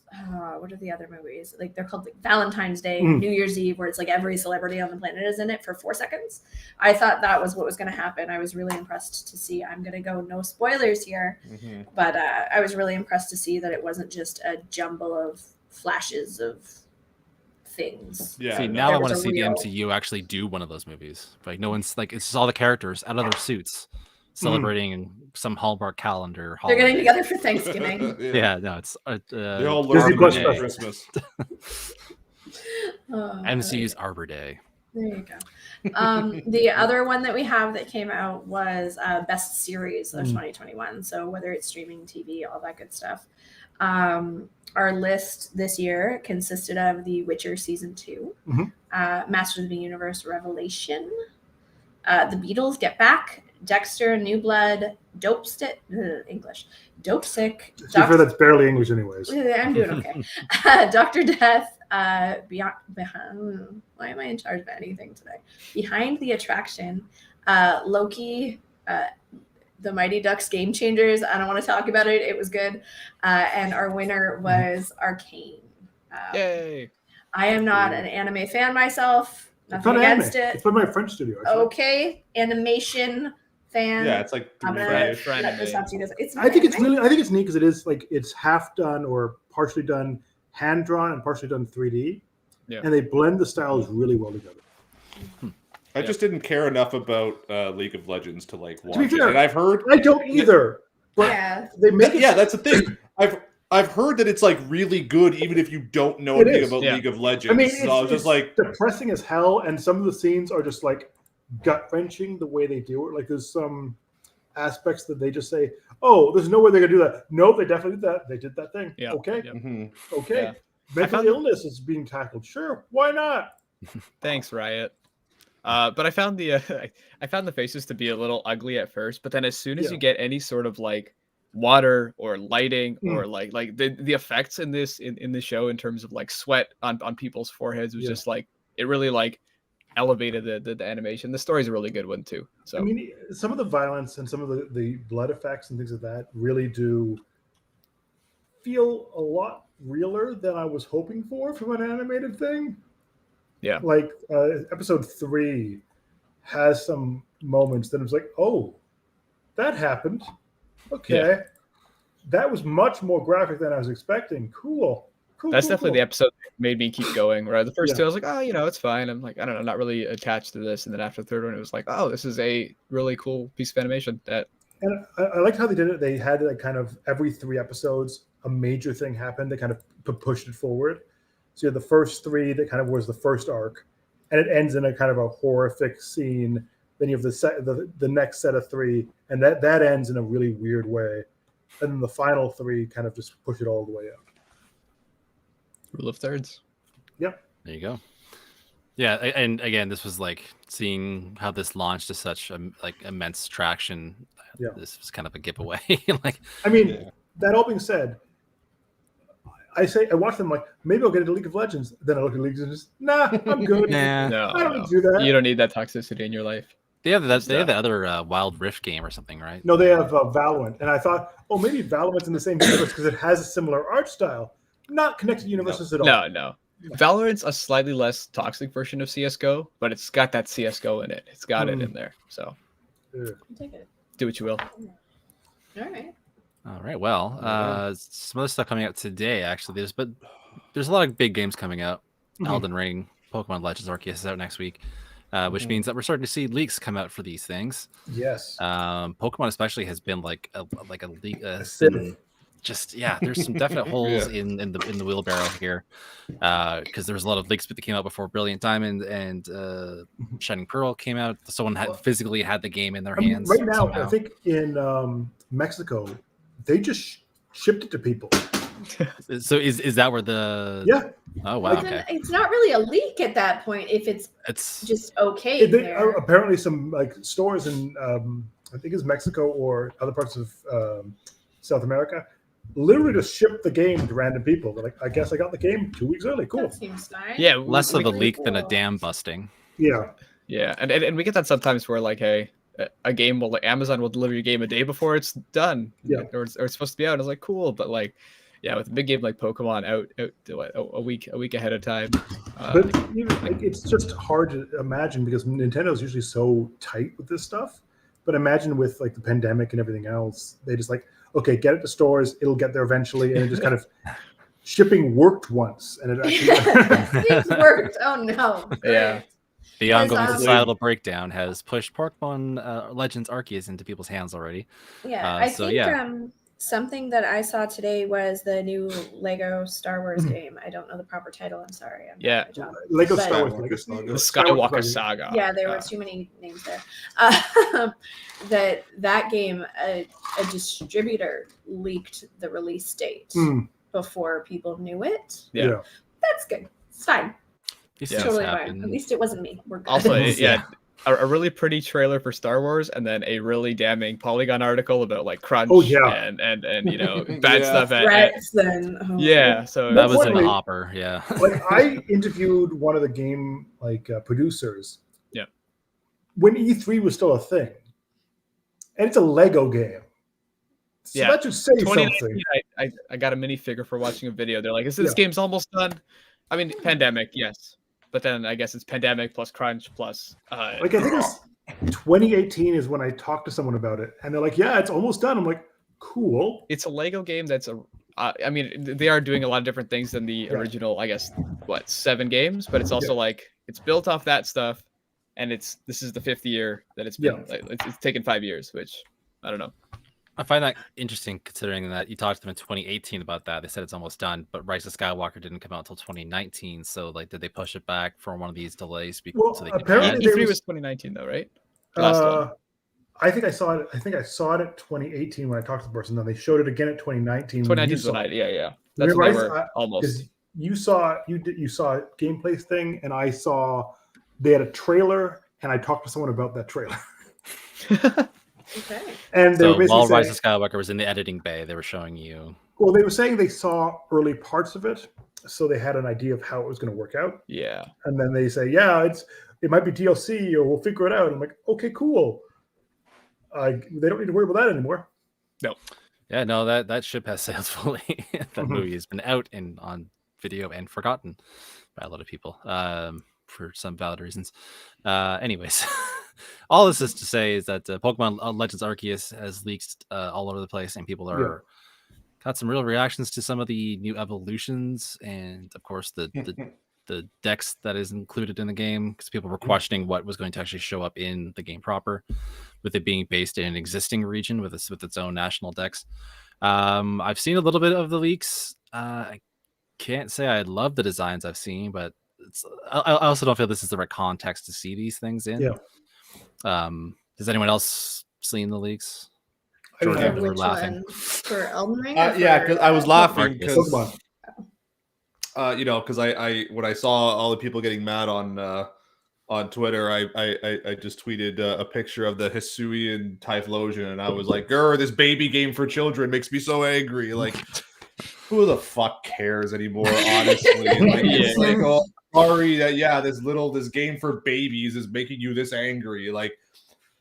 What are the other movies? Like they're called like Valentine's Day, Mm. New Year's Eve, where it's like every celebrity on the planet is in it for 4 seconds. I thought that was what was gonna happen. I was really impressed to see. I'm gonna go no spoilers here, Mhm. but I was really impressed to see that it wasn't just a jumble of flashes of things. Yeah, See, no. now I There want to was a see the real- MCU actually do one of those movies. Like no one's like, it's just all the characters out of their suits celebrating some Hallmark calendar. They're getting holiday. together for Thanksgiving. Yeah, no, it's They all Disney learn Plus for special. Christmas. MCU's Arbor Day. There you go. The other one that we have that came out was Best Series of 2021. So whether it's streaming, TV, all that good stuff. Our list this year consisted of The Witcher Season 2, Mhm. Masters of the Universe Revelation, The Beatles Get Back, Dexter, New Blood, Dope Sick, To be fair, that's barely English anyways. I'm doing okay. Dr. Death, Behind, why am I in charge of anything today? Behind the Attraction, Loki, The Mighty Ducks Game Changers. I don't want to talk about it. It was good. And our winner was Arcane. Yay! I am not an anime fan myself. It's Nothing not anime. against it. It's by my French studio. Actually. Okay, animation fan. Yeah, it's like I'm 3 gonna ish. French. let this up to you guys. It's I think it's anime. really. I think it's neat because it is like it's half done or partially done hand drawn and partially done 3D. Yeah. And they blend the styles really well together. I just didn't care enough about League of Legends to like be watch it. fair, And I've heard I don't either. But Yeah. they make it. yeah, that's the thing. I've heard that it's like really good even if you don't know It anything is. about Yeah. League of Legends. I mean, so I was just like depressing as hell, and some of the scenes are just like gut wrenching the way they do it. Like there's some aspects that they just say, "Oh, there's no way they're gonna do that." No, they definitely did that. They did that thing. Yeah. Okay. Yeah. mhm. Okay. Yeah. Mental found- illness is being tackled. Sure. Why not? Thanks, Riot. But I found the I found the faces to be a little ugly at first, but then as soon as Yeah. you get any sort of like water or lighting Mm. or like the effects in this in the show in terms of like sweat on people's foreheads was Yeah. just like it really like elevated the animation. The story's a really good one too. So I mean, some of the violence and some of the blood effects and things like that really do feel a lot realer than I was hoping for from an animated thing. Yeah. Like episode 3 has some moments that it's like, oh, that happened. Okay. That was much more graphic than I was expecting. Cool. that's definitely the episode that made me keep going. Right, the first Yeah. two I was like, oh, you know, it's fine. I'm like, I don't know, not really attached to this. And then after the third one, it was like, oh, this is a really cool piece of animation. That And I liked how they did it. They had like kind of every 3 episodes, a major thing happened. They kind of pushed it forward. So you had the first 3 that kind of was the first arc, and it ends in a kind of a horrific scene. Then you have the next set of 3, and that ends in a really weird way. And then the final 3 kind of just push it all the way up. rule of thirds. There you go. Yeah, and again, this was like seeing how this launched to such like immense traction. Yeah. This was kind of a giveaway. Like, I mean, Yeah. that all being said, I watch them like maybe I'll get into League of Legends. Then I look at League of Legends. Nah, I'm good. nah. No, I don't no. need to do that. You don't need that toxicity in your life. They have that. They have the other Wild Rift game or something, right? No, they have Valorant, and I thought, oh, maybe Valorant's in the same universe because it has a similar art style. Not connected universes at all. No. Valorant's a slightly less toxic version of CS:GO, but it's got that CS:GO in it. It's got it in there. So Ugh. Take it. do what you will. All right. All right. Well, some other stuff coming out today. Actually, there's a lot of big games coming out. Mhm. Elden Ring, Pokemon Legends Arceus is out next week, which means that we're starting to see leaks come out for these things. Yes. Pokemon especially has been like a leak. Civ. Just there's some definite holes in the wheelbarrow here, because there's a lot of leaks that came out before Brilliant Diamond and Shining Pearl came out. Someone physically had the game in their I mean, hands. right now, somehow. I think in Mexico, they just shipped it to people. So is that where the Yeah. Oh wow, But then okay. it's not really a leak at that point if it's It's just okay there. Apparently, some like stores in I think it's Mexico or other parts of South America literally just ship the game to random people. They're like, I guess I got the game 2 weeks early. Cool. That seems nice. Yeah, less of a we- leak than a cool. dam busting. Yeah. Yeah, and we get that sometimes where like, hey, a game will like Amazon will deliver your game a day before it's done, Yeah. or it's supposed to be out. It's like cool, but like, yeah, with a big game like Pokemon out what, a week ahead of time. But it's just hard to imagine because Nintendo's usually so tight with this stuff. But imagine with like the pandemic and everything else, they just like, okay, get it to stores, it'll get there eventually, and it just kind of shipping worked once, and it actually Things worked. Oh no. Yeah. The Because, ongoing um, societal breakdown has pushed Pokemon Legends Arceus into people's hands already. Yeah, I so, think yeah. something that I saw today was the new Lego Star Wars Mhm. game. I don't know the proper title. I'm sorry. I'm Yeah. not a job. Lego But- Star Wars Skywalker Legacy. Saga. The Skywalker Skywalker Saga. Yeah, there were Uh, too many names there. That game, a distributor leaked the release date Mm, before people knew it. Yeah. yeah. That's good. It's fine. These Yeah. things Totally fine. happen. At least it wasn't me. We're good. Also, Yeah. yeah, a really pretty trailer for Star Wars, and then a really damning Polygon article about like crunch Oh, yeah. and you know bad Yeah. stuff. Threats then. Oh. Yeah, so That was in the Importantly- hopper, yeah. Like I interviewed one of the game producers. Yeah. When E3 was still a thing, and it's a Lego game. So Yeah. that should say 2019, something. I got a minifigure for watching a video. They're like, "Is this Yeah. game's almost done?" I mean, pandemic, yes, but then I guess it's pandemic plus crunch plus. Like I think it was 2018 is when I talked to someone about it, and they're like, "Yeah, it's almost done." I'm like, "Cool." It's a Lego game that's a. I mean, they are doing a lot of different things than the Yeah. original. I guess 7 games, but it's also like it's built off that stuff, and this is the 5th year that it's been. Yeah. Like, it's taken 5 years, which I don't know. I find that interesting considering that you talked to them in 2018 about that. They said it's almost done, but Rise of Skywalker didn't come out until 2019. So, like, did they push it back for one of these delays? Well, so they could apparently change? there E3 was- was 2019 though, right? The last one. I think I saw it. I think I saw it at 2018 when I talked to the person. Then they showed it again at 2019. when 2019 you is saw when I it. yeah. That's Remember when I they were saw- almost. Because you saw a gameplay thing, and I saw they had a trailer, and I talked to someone about that trailer, Okay. and they So were basically while saying, Rise of Skywalker was in the editing bay, they were showing you. well, they were saying they saw early parts of it, so they had an idea of how it was going to work out, Yeah. and then they say, yeah, it might be DLC, or we'll figure it out. I'm like, okay, cool. They don't need to worry about that anymore. Yeah, no, that ship has sailed fully. That Mhm. movie has been out and on video and forgotten by a lot of people for some valid reasons. Anyways, all this is to say is that Pokemon Legends Arceus has leaked all over the place, and people are got some real reactions to some of the new evolutions, and of course the dex that is included in the game, because people were questioning what was going to actually show up in the game proper, with it being based in an existing region with its own national dex. I've seen a little bit of the leaks. I can't say I love the designs I've seen, but I also don't feel this is the right context to see these things in. Yeah. Has anyone else seen the leaks? I Jordan, don't you know. were Which laughing. one? For Elden Ring? Yeah, because I was laughing Marcus. because Pokemon. because I when I saw all the people getting mad on Twitter, I just tweeted a picture of the Hisuian Typhlosion, and I was like, "Grr, this baby game for children makes me so angry." Like, who the fuck cares anymore? Honestly, like, it's like, oh, sorry that this game for babies is making you this angry. Like,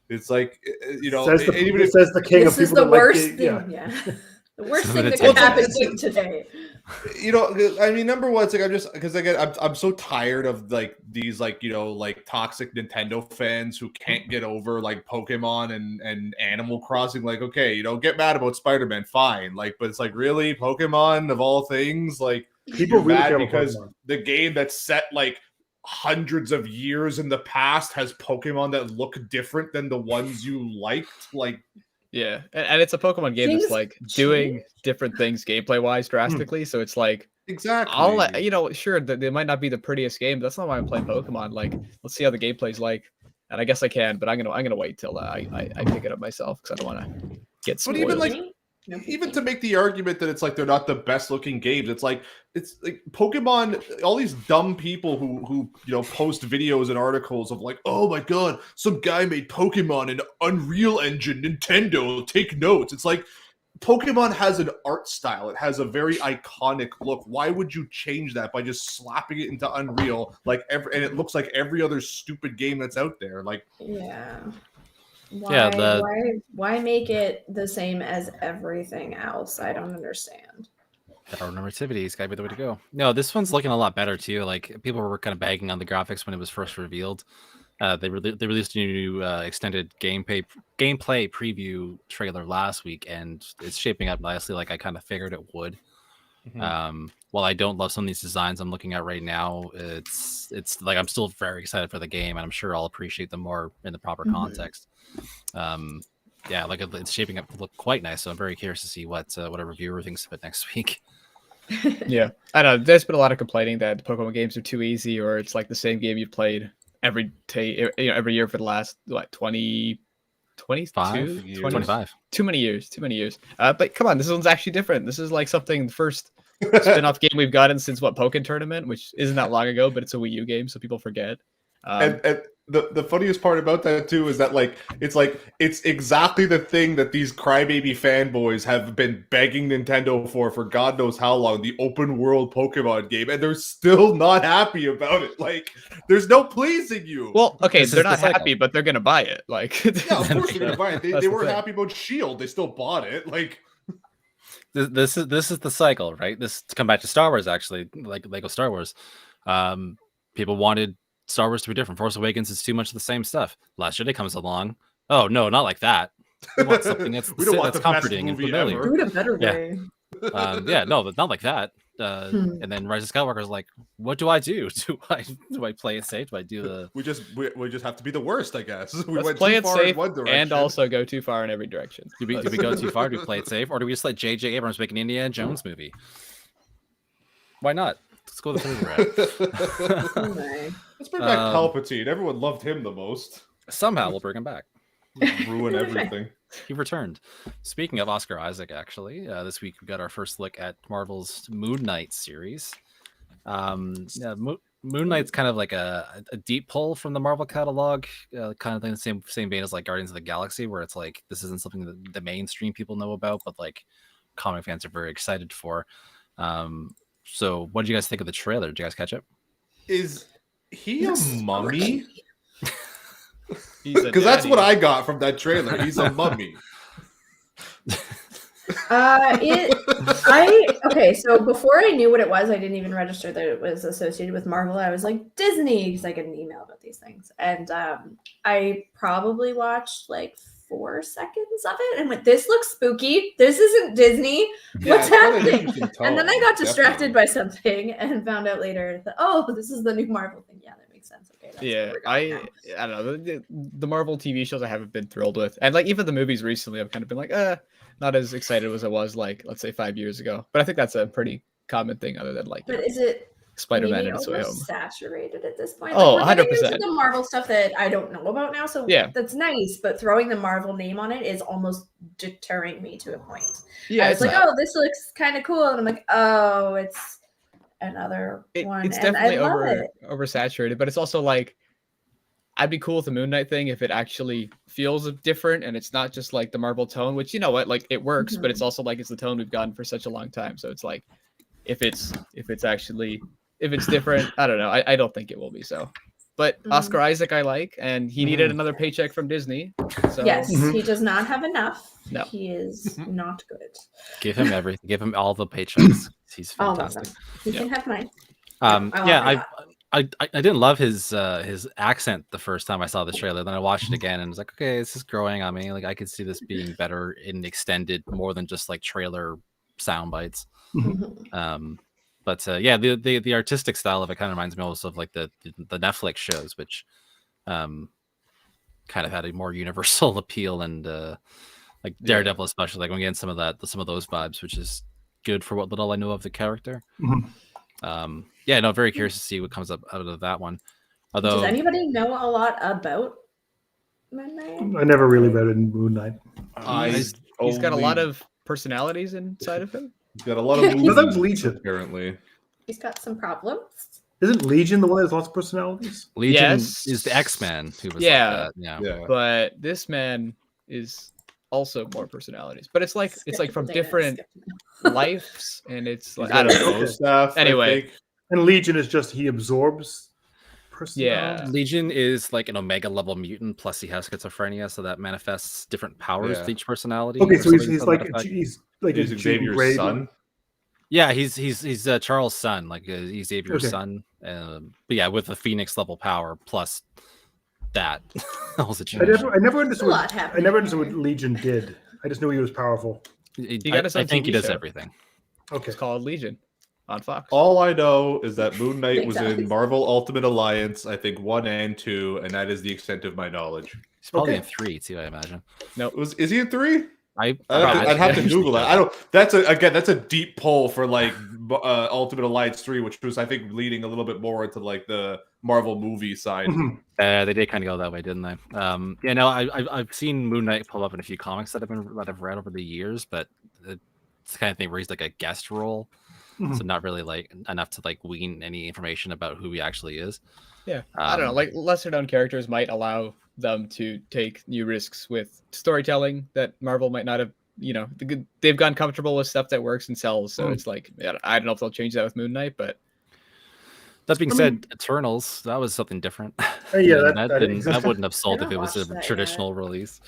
it's like Says even if says the king This of is people the that worst like, thing. Yeah. The worst So thing that it's- could Well, happen it's- to you today. I mean, number one, it's like I'm so tired of like these like toxic Nintendo fans who can't get over like Pokemon and Animal Crossing. Like, okay, get mad about Spider-Man, fine. Like, but it's like, really, Pokemon of all things, like people you're really mad care about because Pokemon. the game that's set like hundreds of years in the past has Pokemon that look different than the ones you liked. Like, Yeah, and it's a Pokemon game Things that's like doing change. different things gameplay wise drastically. So it's like exactly. sure they might not be the prettiest game, but that's not why I'm playing Pokemon. Like, let's see how the gameplay's like, and I guess I can, but I'm gonna wait till I pick it up myself because I don't want to get But spoiled. even like No even peeking. to make the argument that it's like they're not the best looking games, it's like Pokemon, all these dumb people who post videos and articles of like, oh my god, some guy made Pokemon in Unreal Engine, Nintendo, take notes. It's like Pokemon has an art style. It has a very iconic look. Why would you change that by just slapping it into Unreal and it looks like every other stupid game that's out there? Like, Yeah. Yeah, Why make it the same as everything else? I don't understand. Heteronormativity has got to be the way to go. No, this one's looking a lot better too. Like people were kind of bagging on the graphics when it was first revealed. They released a new extended gameplay preview trailer last week, and it's shaping up nicely, like I kind of figured it would. While I don't love some of these designs I'm looking at right now, it's like I'm still very excited for the game, and I'm sure I'll appreciate them more in the proper context. Yeah, like it's shaping up to look quite nice. So I'm very curious to see what a reviewer thinks of it next week. Yeah, I don't know. There's been a lot of complaining that the Pokemon games are too easy, or it's like the same game you've played every year for the last 20, 22, 25. Too many years. But come on, this one's actually different. This is like something the first spin-off game we've gotten since Pokken Tournament, which isn't that long ago, but it's a Wii U game, so people forget. And the funniest part about that too is that it's exactly the thing that these crybaby fanboys have been begging Nintendo for God knows how long, the open world Pokemon game, and they're still not happy about it. Like, there's no pleasing you. Well, okay, This they're is not the cycle. happy, but they're gonna buy it. Like, yeah, of course they're gonna buy it. They That's the weren't thing. happy about Shield. They still bought it. Like, This is the cycle, right? This to come back to Star Wars, actually, like Lego Star Wars. People wanted Star Wars to be different. Force Awakens is too much of the same stuff. Last Jedi comes along. Oh no, not like that. We want something that's We don't want that's the best comforting and movie familiar. ever. Do it a better Yeah. way. Yeah, no, but not like that. And then Rise of Skywalker is like, what do I do? Do I play it safe? Do I do the? we just have to be the worst, I guess. We let's went play too it far in safe one direction. and also go too far in every direction. Do we go too far? Do we play it safe, or do we just let J.J. Abrams make an Indiana Jones movie? Why not? Let's go the third route. Oh my. Let's bring back Palpatine. Everyone loved him the most. Somehow we'll bring him back. Ruin everything. He returned. Speaking of Oscar Isaac, actually, this week we got our first look at Marvel's Moon Knight series. Moon Knight's kind of like a deep pull from the Marvel catalog, kind of thing, the same vein as like Guardians of the Galaxy, where it's like this isn't something that the mainstream people know about, but like comic fans are very excited for. So what did you guys think of the trailer? Did you guys catch it? Is he a mummy? He's a Because that's daddy. what I got from that trailer. He's a mummy. Okay, so before I knew what it was, I didn't even register that it was associated with Marvel. I was like Disney because I get an email about these things, and I probably watched like 4 seconds of it and went, "This looks spooky. This isn't Disney. What's happening?" And then I got distracted by something and found out later that this is the new Marvel thing. Yeah, that makes sense. Okay, that's Yeah, where we're going now. I don't know. The Marvel TV shows I haven't been thrilled with, and like even the movies recently, I've kind of been like, not as excited as I was like, let's say 5 years ago. But I think that's a pretty common thing, other than like But is it Spider-Man maybe and His Way Home. oversaturated at this point? Oh, we're getting 100%. into the Marvel stuff that I don't know about now, so Yeah. that's nice. But throwing the Marvel name on it is almost deterring me to a point. Yeah, I was like, this looks kind of cool, and I'm like, oh, it's another one. it's and definitely I love it. oversaturated, but it's also like I'd be cool with the Moon Knight thing if it actually feels different and it's not just like the Marvel tone, which you know what, like it works, but it's also like it's the tone we've gotten for such a long time. So it's like if it's different, I don't know. I don't think it will be so. But Oscar Isaac I like, and he needed another paycheck from Disney. So Yes, he does not have enough. No. He is not good. Give him everything. Give him all the paychecks. He's All of them. fantastic. He can have mine. I didn't love his accent the first time I saw the trailer. Then I watched it again and was like, okay, this is growing on me. Like I could see this being better in extended, more than just like trailer sound bites. But the artistic style of it kind of reminds me also of like the Netflix shows, which kind of had a more universal appeal, and like Daredevil especially, like I'm getting some of those vibes, which is good for what little I know of the character. Very curious to see what comes up out of that one. Although, does anybody know a lot about Moon Knight? I never really read in Moon Knight. He's got a lot only- of personalities inside of him. He's got a lot of No, that's movies, Legion. apparently. He's got some problems. Isn't Legion the one that has lots of personalities? Legion Yes. is the X-Man who was Yeah. like that. Yeah. Yeah. But this man is also more personalities. But it's like from different lives, and it's like He's I got don't a know. bow staff, I Anyway. think. And Legion is just he absorbs personalities. Yeah. Legion is like an Omega level mutant, plus he has schizophrenia, so that manifests different powers Yeah. with each personality. Okay, or so he's, something he's to that like effect. he's like He's a Jean Xavier's Grey. son. Yeah, he's Charles' son, like he's Xavier's Okay. son. But yeah, with the Phoenix level power plus that. That was a I change. never A understood. lot I happening. never understood what Legion did. I just knew he was powerful. He got his I own think he TV does show. everything. Okay. It's called Legion on Fox. All I know is that Moon Knight Thanks, was Alex. in Marvel Ultimate Alliance, I think 1 and 2, and that is the extent of my knowledge. He's probably Okay. in 3 too, I imagine. Is he in 3? I'd have to yeah. Google that. I don't. That's a deep pull for like Ultimate Alliance 3, which was I think leading a little bit more into like the Marvel movie side. Mhm. They did kind of go that way, didn't they? Yeah, no, I've seen Moon Knight pull up in a few comics that I've read over the years, but it's the kind of thing where he's like a guest role, Mhm. so not really like enough to like wean any information about who he actually is. Yeah, I don't know. Um, Like lesser known characters might allow them to take new risks with storytelling that Marvel might not have. They've gone comfortable with stuff that works and sells. So it's like I don't know if they'll change that with Moon Knight, but That being I said, mean- Eternals, that was something different. Yeah, that wouldn't have sold I if it was haven't a watched that traditional release.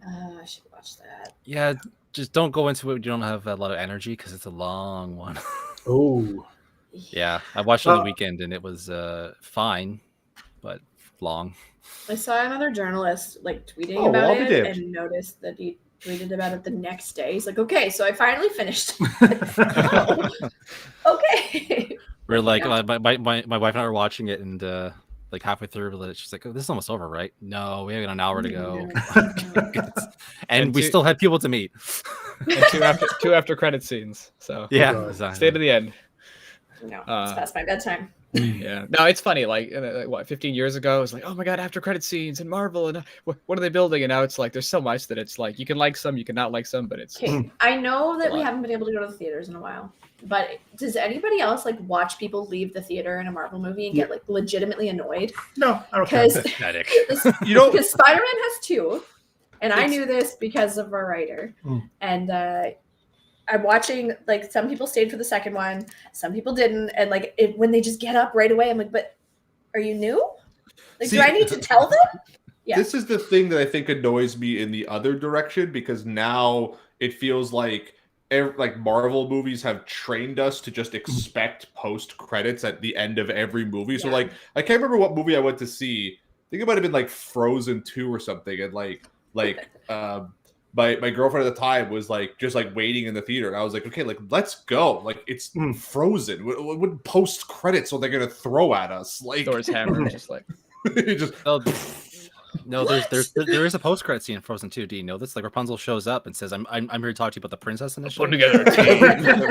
I should watch that. Yeah, just don't go into it when you don't have a lot of energy because it's a long one. Oh, Yeah, I watched it on the Uh, weekend and it was fine, but long. I saw another journalist like tweeting Oh, about well, I'll be it damned. and noticed that he tweeted about it the next day. He's like, "Okay, so I finally finished." Okay. We're like, Yeah. my wife and I were watching it, and like halfway through, she's like, "Oh, this is almost over, right?" No, we have an hour to go, and And we two- still had people to meet. and two after credit scenes. So Yeah, God. exactly. stay to the end. No, it's Uh, past my bedtime. Yeah, no, it's funny. Like, what, 15 years ago, it was like, oh my god, after credit scenes and Marvel, and what are they building? And now it's like, there's so much that it's like you can like some, you can not like some, but it's Okay, I know that we lot. haven't been able to go to the theaters in a while, but does anybody else like watch people leave the theater in a Marvel movie and get like legitimately annoyed? no, I don't care. Because Pathetic. You know, because Spider-Man has 2, and I It's- knew this because of our writer. Mm. And I'm watching, like, some people stayed for the second one, some people didn't, and like when they just get up right away, I'm like, but are you new? Like, See- do I need to tell them? Yeah. This is the thing that I think annoys me in the other direction because now it feels like Marvel movies have trained us to just expect post credits at the end of every movie. So Yeah. like I can't remember what movie I went to see. I think it might have been like Frozen 2 or something, and my girlfriend at the time was like just like waiting in the theater, and I was like, okay, like let's go. Like it's Mm. Frozen. What post credits are they gonna throw at us? Like Thor's hammer, just like it just Oh, no, there is a post credit scene in Frozen 2. Do you know this? Like Rapunzel shows up and says, "I'm here to talk to you about the princess putting initiative." together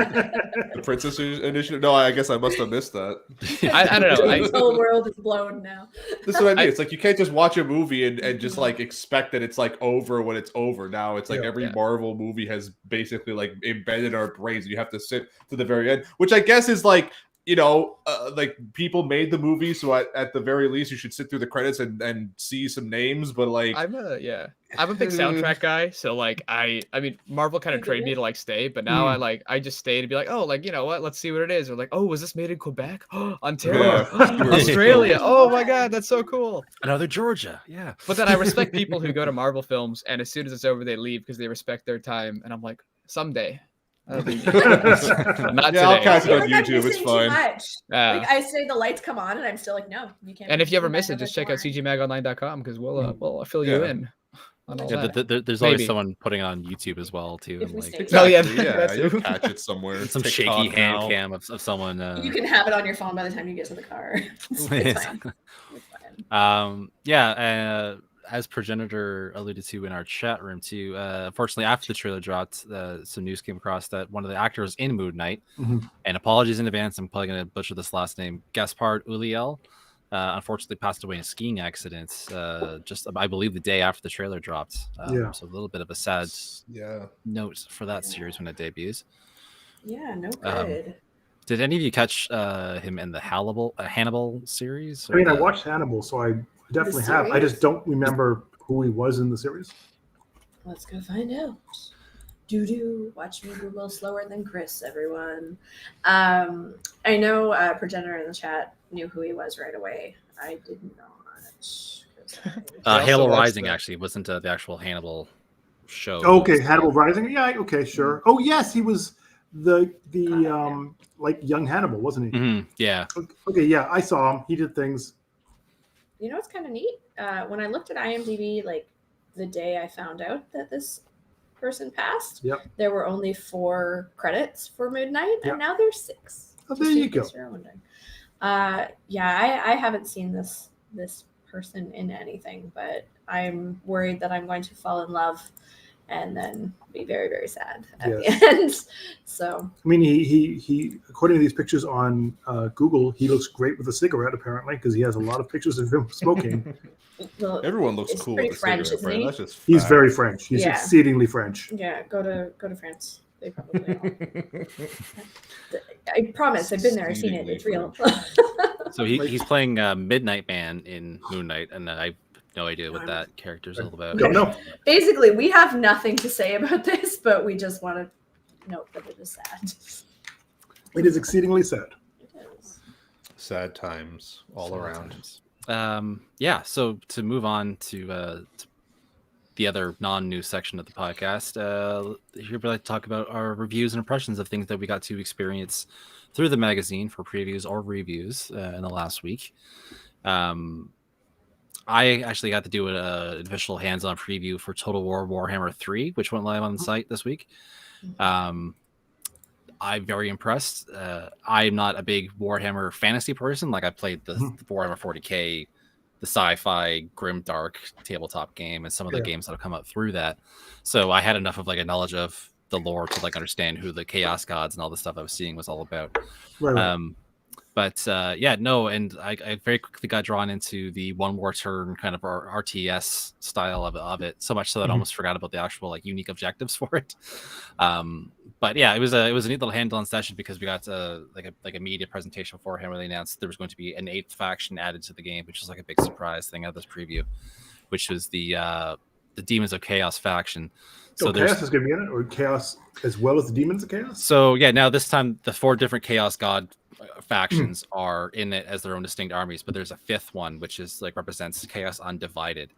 a team. the Princess Initiative. No, I guess I must have missed that. I don't know. The whole world is blown now. This is what I mean. It's like you can't just watch a movie and just like expect that it's like over when it's over. Now it's like Yeah. every Yeah. Marvel movie has basically like embedded our brains. You have to sit to the very end, which I guess is like like people made the movie, so at the very least you should sit through the credits and see some names. But like, I'm a big soundtrack guy, so like I mean Marvel kind of trained me to like stay, but now I just stay to be like, oh, like you know what, let's see what it is. Or like, oh, was this made in Quebec? Ontario, Yeah. Australia. Oh my god, that's so cool. Another Georgia, yeah. But then I respect people who go to Marvel films and as soon as it's over they leave because they respect their time, and I'm like, someday. Not yeah, I'll today. catch it I feel on like I'm YouTube. It's missing too fine. much. Uh, Like I say the lights come on and I'm still like, no, you can't. and if you ever come miss back it, just up check out anymore. cgmagonline.com because we'll fill you Yeah. in on all Yeah, that. but there's always Maybe. someone putting it on YouTube as well too. If And we like stay Oh, yeah, Exactly, that's you'll it. catch it somewhere. some TikTok shaky hand now. cam of someone. You can have it on your phone by the time you get to the car. It's fine. It's fine. As Progenitor alluded to in our chat room too, unfortunately after the trailer dropped, some news came across that one of the actors in Moon Knight, Mhm. and apologies in advance, I'm probably going to butcher this last name, Gaspard Ulliel, unfortunately passed away in a skiing accident. Just I believe the day after the trailer dropped. Yeah. So a little bit of a sad Yeah. note for that series when it debuts. Yeah, no good. Did any of you catch him in the Hannibal series? I mean, I watched Hannibal, so I definitely have. I just don't remember who he was in the series. Let's go find out. Watch me Google slower than Chris, everyone. I know Progenitor in the chat knew who he was right away. I did not. Halo also Rising watched actually wasn't the actual Hannibal show. Okay, Hannibal Rising. Yeah, okay, sure. Oh yes, he was the like young Hannibal, wasn't he? Mhm, yeah. Okay, yeah, I saw him. He did things. You know what's kind of neat? When I looked at IMDb, like the day I found out that this person passed, Yep. there were only 4 credits for Moon Knight, Yep. and now there's 6. Oh, Just there in you go. case you're wondering. I haven't seen this person in anything, but I'm worried that I'm going to fall in love and then be very, very sad at Yes. the end. So I mean, he according to these pictures on Google, he looks great with a cigarette apparently because he has a lot of pictures of him smoking. well, Everyone looks He's cool pretty with a French, cigarette, isn't Brent. he? That's just He's fact. very French. He's Yeah. exceedingly French. yeah, go to France. They probably are. I promise, I've been there. I've seen it. It's real. So he's playing Midnight Man in Moon Knight, and I have no idea what that character's all about. Don't know. Basically, we have nothing to say about this, but we just want to note that it is sad. It is exceedingly sad. It is. Sad times all around. Yeah. So to move on to the other non-news section of the podcast, here we'd like to talk about our reviews and impressions of things that we got to experience through the magazine for previews or reviews in the last week. I actually got to do an official hands-on preview for Total War Warhammer 3, which went live on the site this week. I'm very impressed. I'm not a big Warhammer fantasy person. Like I played the Warhammer 40k, the sci-fi grimdark tabletop game, and some of the games that have come up through that. So I had enough of like a knowledge of the lore to like understand who the Chaos Gods and all the stuff I was seeing was all about. Right. And I very quickly got drawn into the one war turn kind of RTS style of it, so much so that I almost forgot about the actual like unique objectives for it. But yeah, it was a neat little hand-on session because we got like a media presentation beforehand where they announced there was going to be an 8th faction added to the game, which was like a big surprise thing out of this preview, which was the Demons of Chaos faction. So Chaos is going to be in it, or Chaos as well as the Demons of Chaos? So yeah, now this time the 4 different Chaos God factions are in it as their own distinct armies, but there's a 5th one which is like represents Chaos Undivided.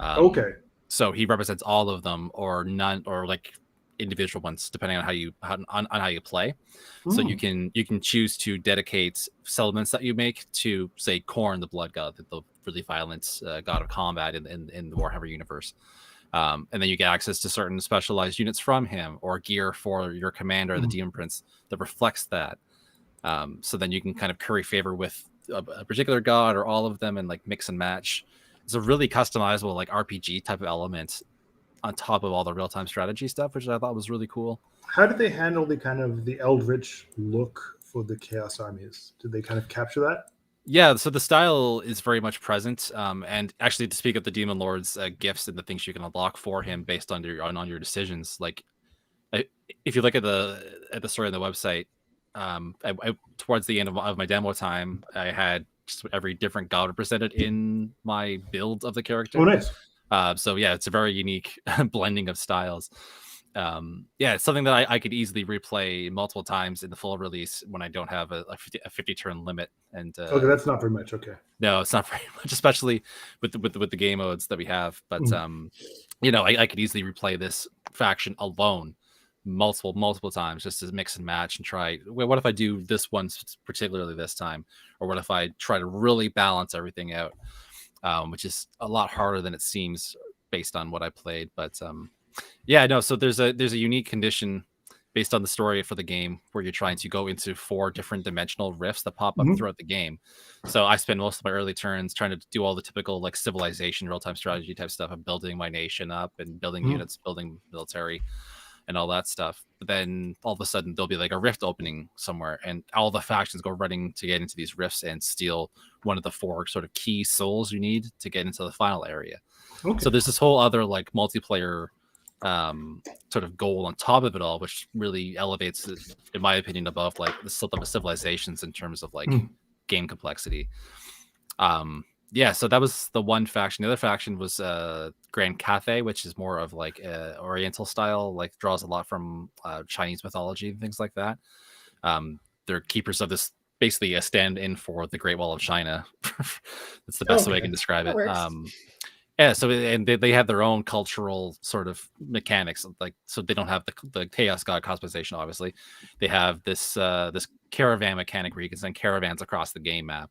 Okay. So he represents all of them, or none, or like individual ones, depending on how you play. So you can choose to dedicate settlements that you make to, say, Khorne, the Blood God, the really violent god of combat in the Warhammer universe. And then you get access to certain specialized units from him, or gear for your commander, the Demon Prince, that reflects that. So then you can kind of curry favor with a particular god or all of them and like mix and match. It's a really customizable like RPG type of element on top of all the real-time strategy stuff, which I thought was really cool. How did they handle the kind of the Eldritch look for the Chaos armies? Did they kind of capture that? Yeah, so the style is very much present, and actually, to speak of the Demon Lord's gifts and the things you can unlock for him based on your decisions, like if you look at the story on the website, towards the end of my demo time, I had just every different god represented in my build of the character. Oh, nice. So yeah, it's a very unique blending of styles. It's something that I could easily replay multiple times in the full release when I don't have a 50 turn limit. And okay, that's not very much. Okay, no, it's not very much, especially with the game modes that we have. But I could easily replay this faction alone multiple times just to mix and match and try. What if I do this one particularly this time, or what if I try to really balance everything out, which is a lot harder than it seems based on what I played. But so there's a unique condition based on the story for the game where you're trying to go into 4 different dimensional rifts that pop up throughout the game. So I spend most of my early turns trying to do all the typical like civilization real-time strategy type stuff of building my nation up and building units, building military. and all that stuff. But then all of a sudden there'll be like a rift opening somewhere, and all the factions go running to get into these rifts and steal one of the 4 sort of key souls you need to get into the final area. Okay. So there's this whole other like multiplayer sort of goal on top of it all, which really elevates it, in my opinion, above like the civilizations in terms of like game complexity. Yeah, so that was the one faction. The other faction was Grand Cathay, which is more of like Oriental style, like draws a lot from Chinese mythology and things like that. They're keepers of this, basically a stand-in for the Great Wall of China. That's the best way I can describe it. Yeah, so and they have their own cultural sort of mechanics, like so they don't have the Chaos God customization. Obviously, they have this this caravan mechanic where you can send caravans across the game map.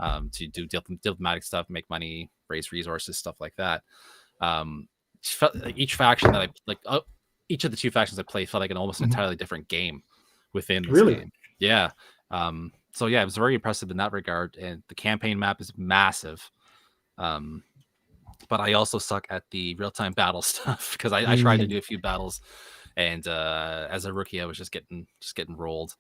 To do diplomatic stuff, make money, raise resources, stuff like that. Each faction that each of the 2 factions I played felt like an almost entirely different game within this game. Yeah. So yeah, it was very impressive in that regard, and the campaign map is massive. But I also suck at the real-time battle stuff because I tried to do a few battles, and as a rookie, I was just getting rolled,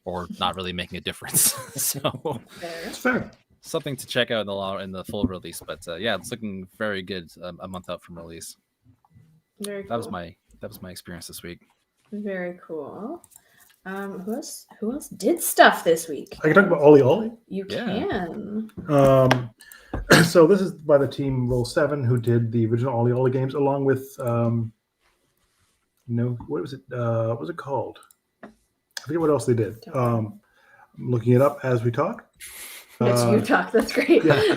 or not really making a difference. So It's fair. Something to check out in the full release. But yeah, it's looking very good a month out from release. Very cool. That was my experience this week. Very cool. Who else did stuff this week? I can talk about Ollie Ollie. You can. So this is by the team Roll7, who did the original Ollie Ollie games, along with what was it? What was it called? I forget what else they did. I'm looking it up as we talk. As you talk, that's great. Yeah.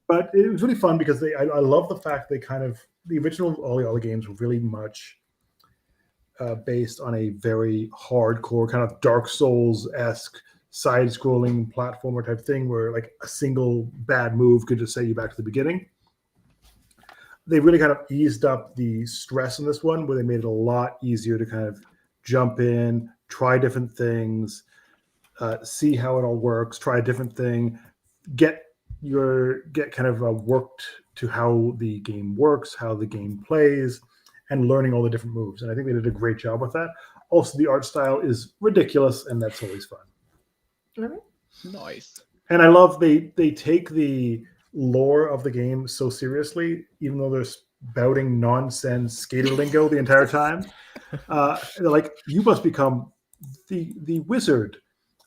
But it was really fun because I love the fact they the original Ollie Ollie games were really much based on a very hardcore kind of Dark Souls-esque side-scrolling platformer type thing where like a single bad move could just set you back to the beginning. They really kind of eased up the stress in this one, where they made it a lot easier to kind of jump in, try different things, see how it all works, try a different thing, get kind of worked to how the game works, how the game plays, and learning all the different moves. And I think they did a great job with that. Also, the art style is ridiculous, and that's always fun. Nice. And I love they take the lore of the game so seriously, even though they're spouting nonsense skater lingo the entire time. They're like, you must become the wizard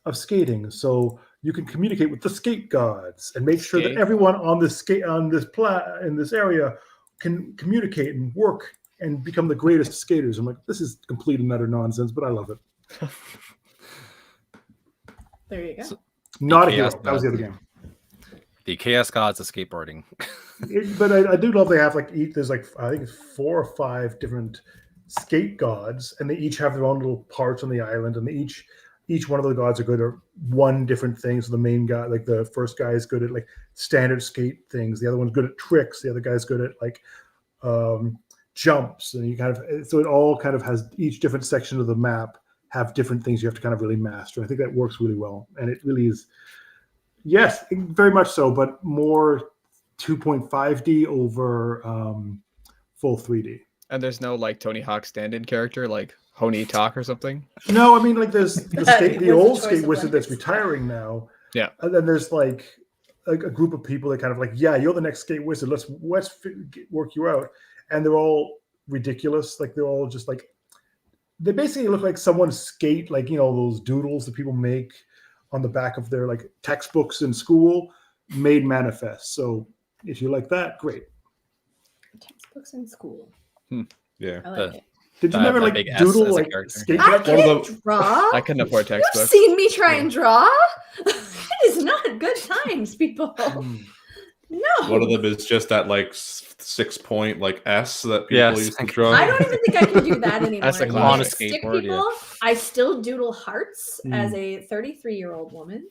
of skating, so you can communicate with the skate gods and make sure that everyone on this in this area can communicate and work and become the greatest skaters. I'm like, this is complete and utter nonsense, but I love it. There you go. Not a hero. That was the other game. The Chaos Gods of skateboarding. But I do love they have there's I think 4 or 5 different skate gods, and they each have their own little parts on the island, and each one of the gods are good at one different thing. So the main guy, like the first guy, is good at like standard skate things. The other one's good at tricks. The other guy's good at like jumps, and so it all kind of has each different section of the map have different things you have to kind of really master. I think that works really well, and it really is. Yes, very much so, but more 2.5D over full 3D. And there's no like Tony Hawk stand-in character like Honey Talk or something? No, I mean like there's the old skate wizard that's retiring now. Yeah. And then there's like a group of people that kind of like, yeah, you're the next skate wizard. Let's work you out. And they're all ridiculous. Like they're all just like, they basically look like someone's skate, like, those doodles that people make on the back of their like textbooks in school made manifest. So if you like that, great. Textbooks in school. Yeah. I like it. Did you never like doodle like skate? I can't draw. I couldn't afford You've textbooks. seen me try and draw. It is not good times, people. No. One of them is just that like 6-point like S that people used to draw. I don't even think I can do that anymore. That's like When on I a stick skateboard, people, I still doodle hearts as a 33-year-old woman.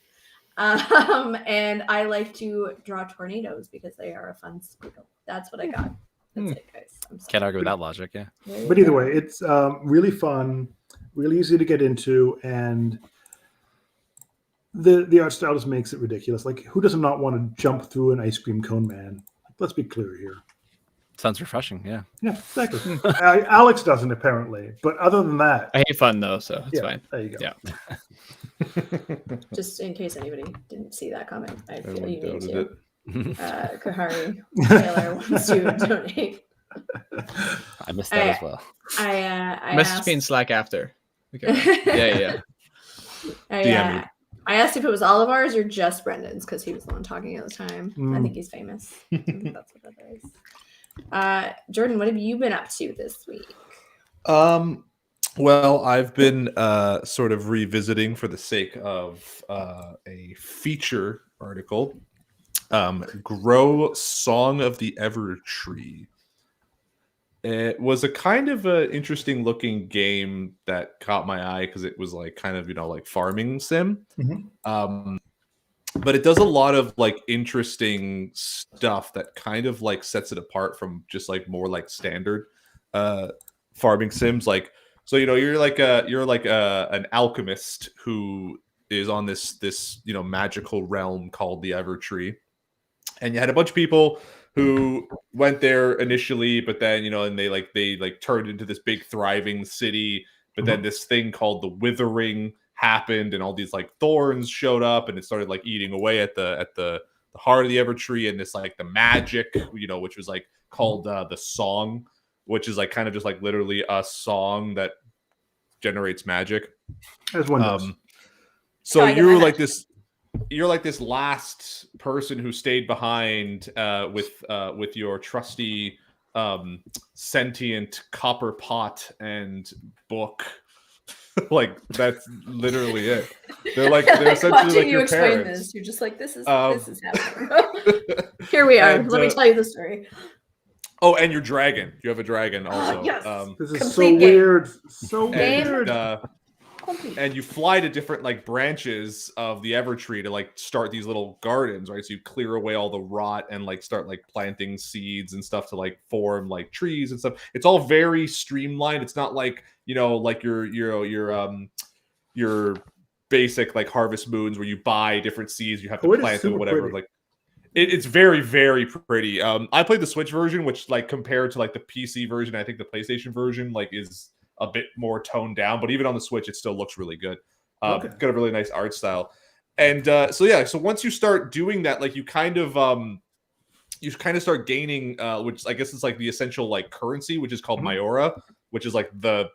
And I like to draw tornadoes because they are a fun squiggle. That's what I got. That's it, guys. I'm sorry. Can't argue with that logic, yeah. But either way, it's really fun, really easy to get into, and the art style just makes it ridiculous. Like, who does not want to jump through an ice cream cone man? Let's be clear here. Sounds refreshing. Yeah. Yeah, exactly. Alex doesn't apparently, but other than that, I hate fun though, so it's yeah, fine. there you go. Yeah. Just in case anybody didn't see that comment, I feel Everyone you need doubted to. it. Kahari Taylor wants to donate. I missed that as well. I Message asked, me in Slack after. Yeah. I asked if it was all of ours or just Brendan's because he was the one talking at the time. I think he's famous. I think that's what that is. Jordan, what have you been up to this week? Well, I've been sort of revisiting for the sake of a feature article. Grow Song of the Evertree. It was a kind of an interesting looking game that caught my eye because it was like kind of, like farming sim. But it does a lot of like interesting stuff that kind of like sets it apart from just like more like standard farming sims. Like, so you're like an alchemist who is on this magical realm called the Evertree, and you had a bunch of people who went there initially, but then and they turned into this big thriving city. But then this thing called the Withering happened, and all these like thorns showed up, and it started like eating away at the heart of the Evertree, and this like the magic, which was like called the Song, which is like kind of just like literally a song that generates magic. As one does. So I get you're that. like this. You're like this last person who stayed behind with your trusty sentient copper pot and book. Like that's literally it. They're essentially watching like you your explain parents. this. You're just like, this is happening. Here we are. And, Let me tell you the story. Oh, and your dragon. You have a dragon also. Yes. This is Complete so game. weird. So Game. weird. Complete. And you fly to different like branches of the Evertree to like start these little gardens, right? So you clear away all the rot and like start like planting seeds and stuff to like form like trees and stuff. It's all very streamlined. It's not like like your basic like Harvest Moons where you buy different seeds, you have to It is plant them, super whatever. pretty. Like it's very, very pretty. I played the Switch version, which like compared to like the PC version, I think the PlayStation version like is a bit more toned down, but even on the Switch, it still looks really good. Okay. Got a really nice art style. And so once you start doing that, like you kind of start gaining, which I guess is like the essential like currency, which is called Mayora, which is like the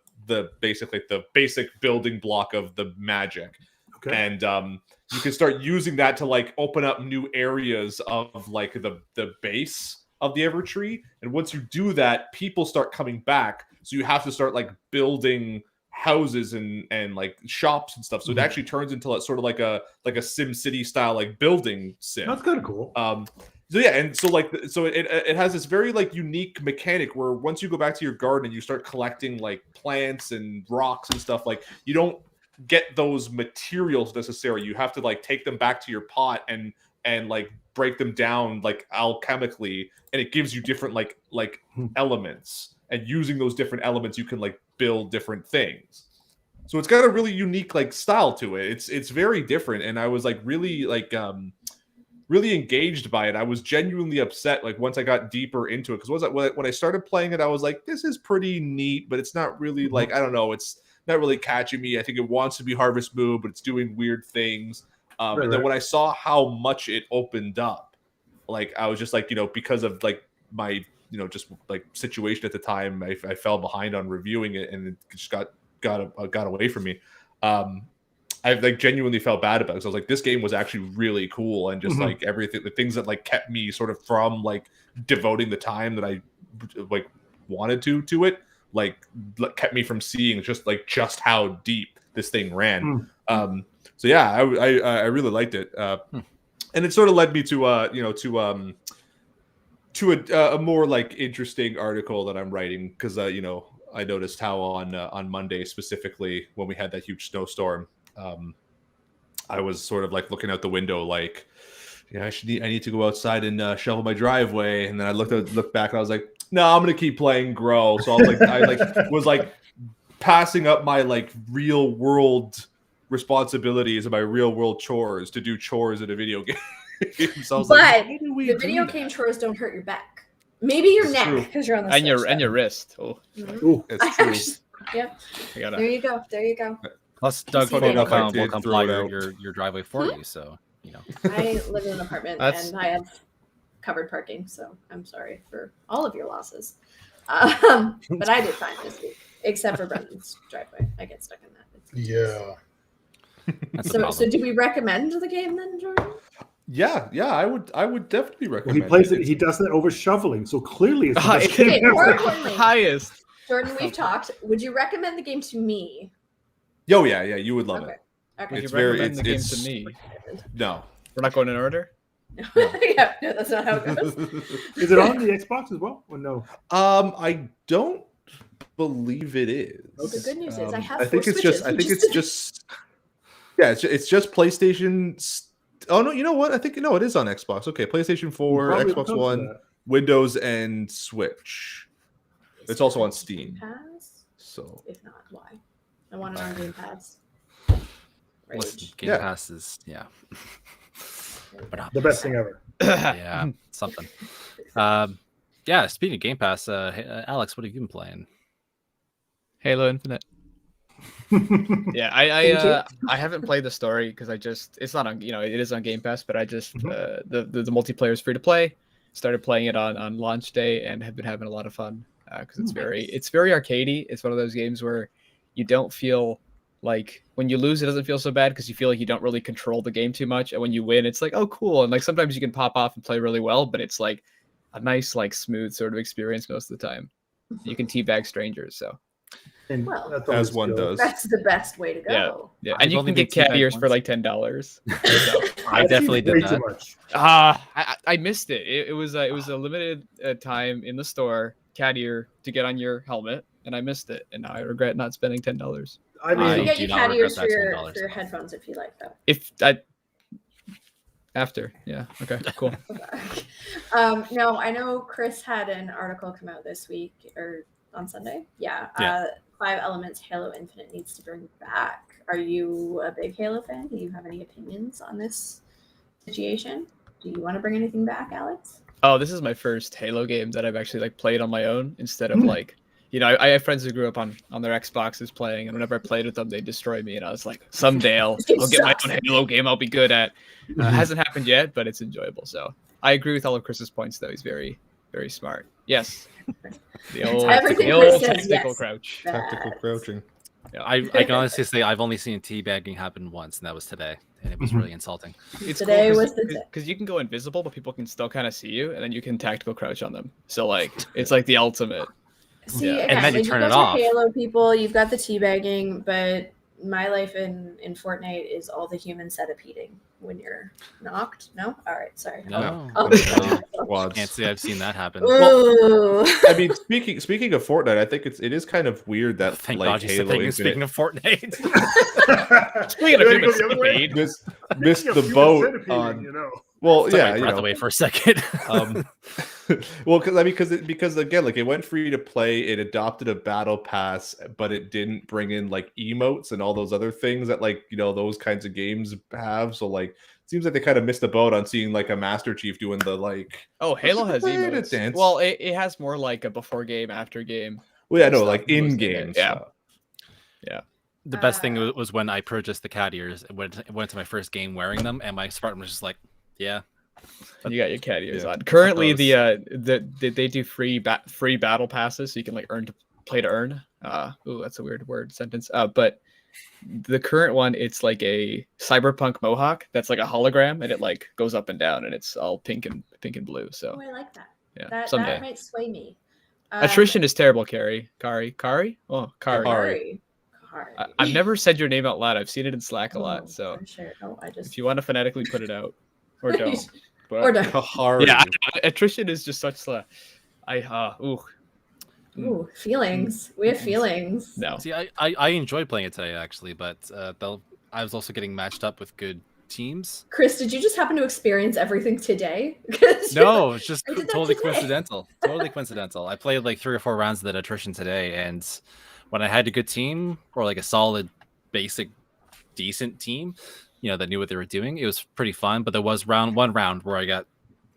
basically the basic building block of the magic. Okay. And you can start using that to like open up new areas of like the base of the Evertree. And once you do that, people start coming back. So you have to start like building houses and like shops and stuff. So it actually turns into like, sort of like a Sim City style like building sim. That's kind of cool. So yeah, and so like it has this very like unique mechanic where once you go back to your garden and you start collecting like plants and rocks and stuff, like you don't get those materials necessarily. You have to like take them back to your pot and like break them down like alchemically, and it gives you different like elements. And using those different elements, you can like build different things. So it's got a really unique like style to it. It's very different, and I was like really like really engaged by it. I was genuinely upset like once I got deeper into it, because when I started playing it, I was like, this is pretty neat, but it's not really like, I don't know, it's not really catching me. I think it wants to be Harvest Moon, but it's doing weird things. And then when I saw how much it opened up, like I was just like, because of like my just like situation at the time, I fell behind on reviewing it, and it just got away from me. I like genuinely felt bad about it. So I was like, this game was actually really cool, and just like everything, the things that like kept me sort of from like devoting the time that I like wanted to it, like kept me from seeing just how deep this thing ran. So yeah, I really liked it, and it sort of led me to a more like interesting article that I'm writing, because I noticed how on Monday specifically, when we had that huge snowstorm, I was sort of like looking out the window like, I need to go outside and shovel my driveway, and then I looked back and I was like, no, I'm gonna keep playing Grow. So I was like, I was like passing up my like real world responsibilities and my real world chores to do chores in a video game. So I was But like, how do we the do video that? game chores don't hurt your back. Maybe your It's neck true. because you're on the And your Switch, and your wrist. Oh, Mhm. Ooh, It's true. Yep. I gotta. There you go. There you go. Plus, Doug Funny will enough, I come, will did come throw ply it your, out. your driveway for you. So, you know. I live in an apartment That's- and I have covered parking, so I'm sorry for all of your losses. But I did fine this week, except for Brendan's driveway. I get stuck in that. It's yeah. That's the So, problem. so do we recommend the game then, Jordan? Yeah, I would definitely Well, recommend. he plays it. It's- He does that over shoveling, so clearly it's the Ah, best it- game Okay, more ever. importantly, Highest. Jordan, we've talked. Would you recommend the game to me? Oh yeah, you would love Okay. it. Okay. Would It's you very- recommend the game it's- to me? No. We're not going in order. Yeah, no, that's not how it goes. Is it on the Xbox as well, or no? I don't believe it is. The good news is I have I think four it's just. Switches. I We think just it's did- just. Yeah, it's just PlayStation. Oh no, you know what? I think no, it is on Xbox. Okay, PlayStation 4, Probably Xbox because of One, that. Windows, and Switch. It's also on Steam. Pass? So If not, why? I want it on Game Pass. Listen, Rage. Game Yeah. Pass is The best thing ever. yeah, something. Yeah. Speaking of Game Pass, Alex, what have you been playing? Halo Infinite. Yeah, Thank you. I haven't played the story because it's not on, it is on Game Pass, but I just Mhm. the multiplayer is free to play. Started playing it on launch day and have been having a lot of fun because it's very arcadey. It's one of those games where you don't feel like when you lose, it doesn't feel so bad because you feel like you don't really control the game too much, and when you win, it's like, oh cool, and like sometimes you can pop off and play really well, but it's like a nice like smooth sort of experience most of the time. You can teabag strangers, so. And Well, that's as always one good. does. That's the best way to go. Yeah, I've and you only can been get cat teabagged ears for once. like $10. So. I That definitely seems did way that. too much. I missed it. It was a limited time in the store cat ear to get on your helmet, and I missed it, and now I regret not spending $10. I You mean, can I get do you not cat regret ears that for $10. your headphones if you like that. If I after, yeah, okay, cool. No, I know Chris had an article come out this week or on Sunday. Yeah. Yeah. 5 elements Halo Infinite needs to bring back. Are you a big Halo fan? Do you have any opinions on this situation? Do you want to bring anything back, Alex? Oh, this is my first Halo game that I've actually like played on my own instead of Hmm. like, I have friends who grew up on their Xboxes playing, and whenever I played with them, they destroy me, and I was like, someday I'll This game get my sucks. own Halo game I'll be good at. Hasn't happened yet, but it's enjoyable. So I agree with all of Chris's points, though. He's very, very smart. Yes. The old, Everything the Chris old says, tactical yes. crouch. Tactical crouching. I can honestly say I've only seen teabagging happen once, and that was today, and it was Mhm. really insulting. It's Today cool was the day. because you can go invisible, but people can still kind of see you, and then you can tactical crouch on them. So like, it's like the ultimate. See, Yeah. again, And then you like, turn got it your off. Halo people, you've got the teabagging, but my life in Fortnite is all the human centipeding when you're knocked. No? All right, sorry. No, Oh. no, Quads. can't say I've seen that happen. Ooh. I mean, speaking of Fortnite, I think it is kind of weird that Thank like God you said Halo that. Infinite Speaking of Fortnite, Speaking of You human wanna go the other way? centipede, missed Speaking of the human boat centipede, on. you know. Well, took yeah, my you breath know. away for a second. Well, because again, like it went free to play, it adopted a battle pass, but it didn't bring in like emotes and all those other things that like those kinds of games have. So like, it seems like they kind of missed the boat on seeing like a Master Chief doing the like. oh, Halo has Wait a emotes. dance. Well, it has more like a before game, after game. Well, yeah, no, stuff like goes in in it, game. yeah. stuff. The best thing was when I purchased the cat ears. Went to my first game wearing them, and my Spartan was just like, "Yeah, You got your cat ears Yeah, on. Currently, suppose. they do free battle passes, so you can like play to earn. Ooh, that's a weird word sentence. But the current one, it's like a cyberpunk mohawk that's like a hologram, and it like goes up and down, and it's all pink and blue. So Oh, I like that. yeah, That someday. might sway me. Attrition is terrible, Kari. Oh, Kari. Kari. I've never said your name out loud. I've seen it in Slack a Oh, lot. So I'm sure. Oh, I just if you want to phonetically put it out, or don't. But, or don't. Kahari. Yeah, attrition is just such a. Ooh, feelings. We have feelings. No. See, I enjoyed playing it today actually, but I was also getting matched up with good teams. Chris, did you just happen to experience everything today? 'Cause you're No, it's just I did that totally today. coincidental. Totally coincidental. I played like 3 or 4 rounds of that attrition today, and when I had a good team or like a solid, basic, decent team, that knew what they were doing, it was pretty fun. But there was one round where I got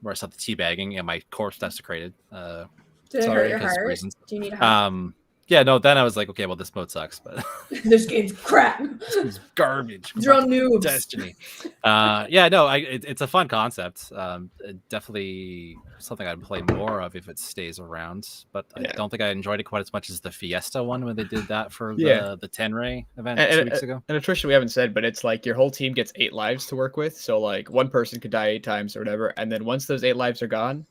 where I saw the teabagging and my corpse desecrated. Did it Sorry, hurt your because heart? reasons. Do you need a hug? Yeah, no. Then I was like, okay, well, this mode sucks, but This game's crap. it's garbage. You're on noobs. Destiny. Yeah, no, it's a fun concept. Definitely something I'd play more of if it stays around. But I don't think I enjoyed it quite as much as the Fiesta one when they did that for the Tenray event 2 weeks ago. And attrition we haven't said, but it's like your whole team gets 8 lives to work with. So like one person could die 8 times or whatever, and then once those 8 lives are gone,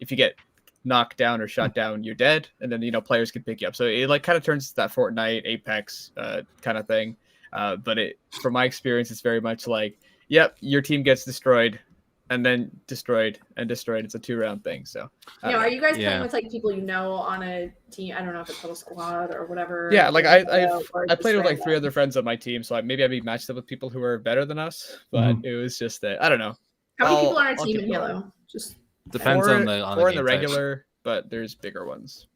if you get knocked down or shot down, you're dead, and then players can pick you up. So it like kind of turns to that Fortnite, Apex kind of thing. But from my experience, it's very much like, yep, your team gets destroyed, and then destroyed and destroyed. It's a 2-round thing. So Are you guys playing with like people on a team? I don't know if it's a squad or whatever. Yeah, like I played with like 3 other friends on my team, so maybe I'd be matched up with people who are better than us. But it was just that I don't know. How many people on our team in Halo? Just depends on the in the game regular, but there's bigger ones.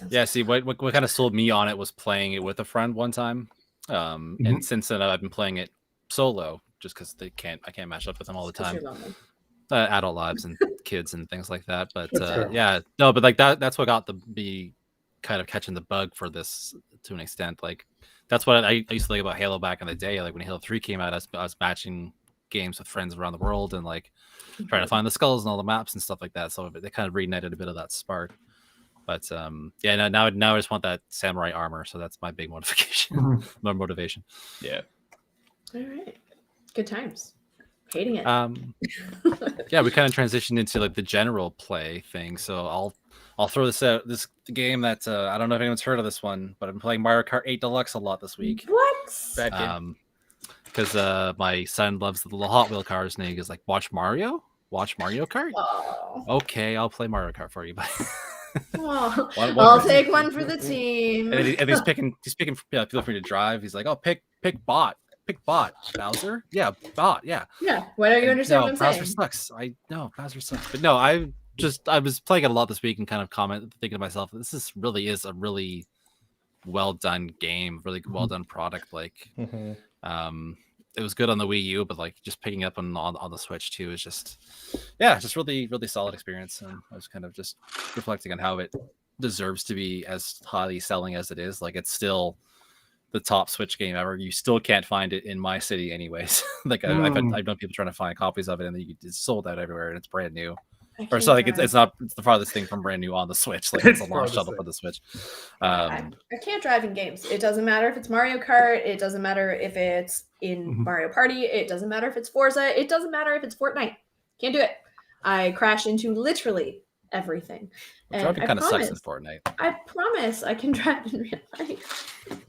Yeah, see, what kind of sold me on it was playing it with a friend one time, and since then I've been playing it solo just because I can't match up with them all the time. Adult lives and kids and things like that. But but like that's what got me kind of catching the bug for this to an extent. Like that's what I used to think about Halo back in the day. Like when Halo 3 came out, I was matching games with friends around the world and like trying to find the skulls and all the maps and stuff like that. So they kind of reignited a bit of that spark. But now I just want that samurai armor. So that's my big motivation. My motivation. Yeah. All right. Good times. Hating it. Yeah, we kind of transitioned into like the general play thing. So I'll throw this out. This game that I don't know if anyone's heard of this one, but I'm playing Mario Kart 8 Deluxe a lot this week. What? Bad game. Because my son loves the little Hot Wheel cars, and he goes like, "Watch Mario Kart." Oh. Okay, I'll play Mario Kart for you. Oh. One I'll person. take one for the team. And he's picking. Feel free to drive. He's like, "Oh, pick bot. Pick bot. Bowser. Yeah, bot. Yeah. Yeah. Why don't you understand what I'm Bowser saying? sucks. I know Bowser sucks. But no, I was playing it a lot this week and kind of thinking to myself, this really is a really well done game, really well done product. Like, it was good on the Wii U, but like just picking up on the Switch too is just really, really solid experience. And I was kind of just reflecting on how it deserves to be as highly selling as it is. Like it's still the top Switch game ever. You still can't find it in my city anyways. Like I've known people trying to find copies of it, and it's sold out everywhere, and it's brand new. Or so like it's the farthest thing from brand new on the Switch. Like it's a launch title for the Switch. I can't drive in games. It doesn't matter if it's Mario Kart. It doesn't matter if it's in Mario Party. It doesn't matter if it's Forza. It doesn't matter if it's Fortnite. Can't do it. I crash into literally everything. Driving kind of sucks in Fortnite. I promise I can drive in real life.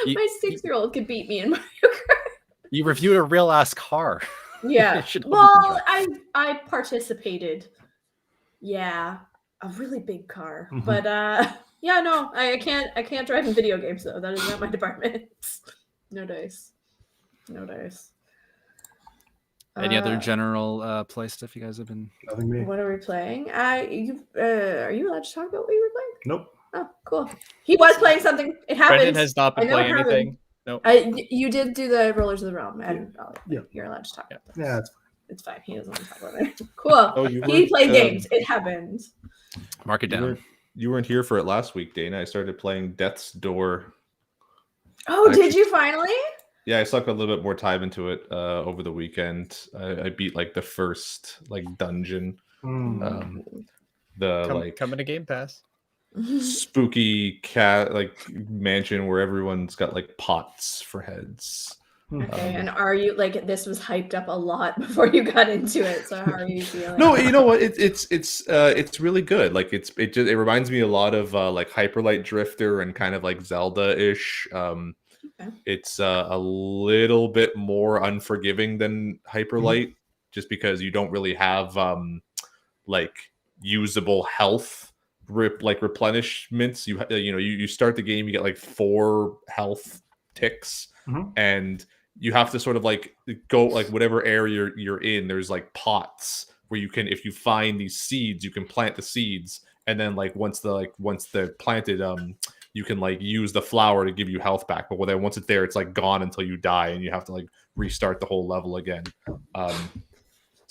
My 6-year-old could beat me in Mario Kart. You reviewed a real ass car. Yeah. Well, I participated. Yeah, a really big car. But yeah, no, I can't drive in video games though. That is not my department. No dice. No dice. Any other general play stuff you guys have been? Nothing me. What are we playing? Are you allowed to talk about what you were playing? Nope. Oh, cool. He was playing something. It happens. Brendan has not been playing anything. No. You did do the Rollers of the Realm, and you're allowed to talk about that. Yeah, It's fine. He doesn't want to talk about it. Cool. He played games. It happens. Mark it down. You weren't here for it last week, Dana. I started playing Death's Door. Oh, did you finally? Yeah, I sucked a little bit more time into it over the weekend. I beat like the first like dungeon. Coming to Game Pass. Spooky cat like mansion where everyone's got like pots for heads. Okay, and are you like this was hyped up a lot before you got into it? So how are you feeling? No, you know what? It's really good. Like it reminds me a lot of like Hyper Light Drifter and kind of like Zelda-ish. It's a little bit more unforgiving than Hyper Light, just because you don't really have like usable health replenishments. You start the game, you get like 4 health ticks, and you have to sort of like go like whatever area you're in. There's like pots where you can, if you find these seeds, you can plant the seeds, and then like once they're planted, you can like use the flower to give you health back. But then once it's there, it's like gone until you die, and you have to like restart the whole level again.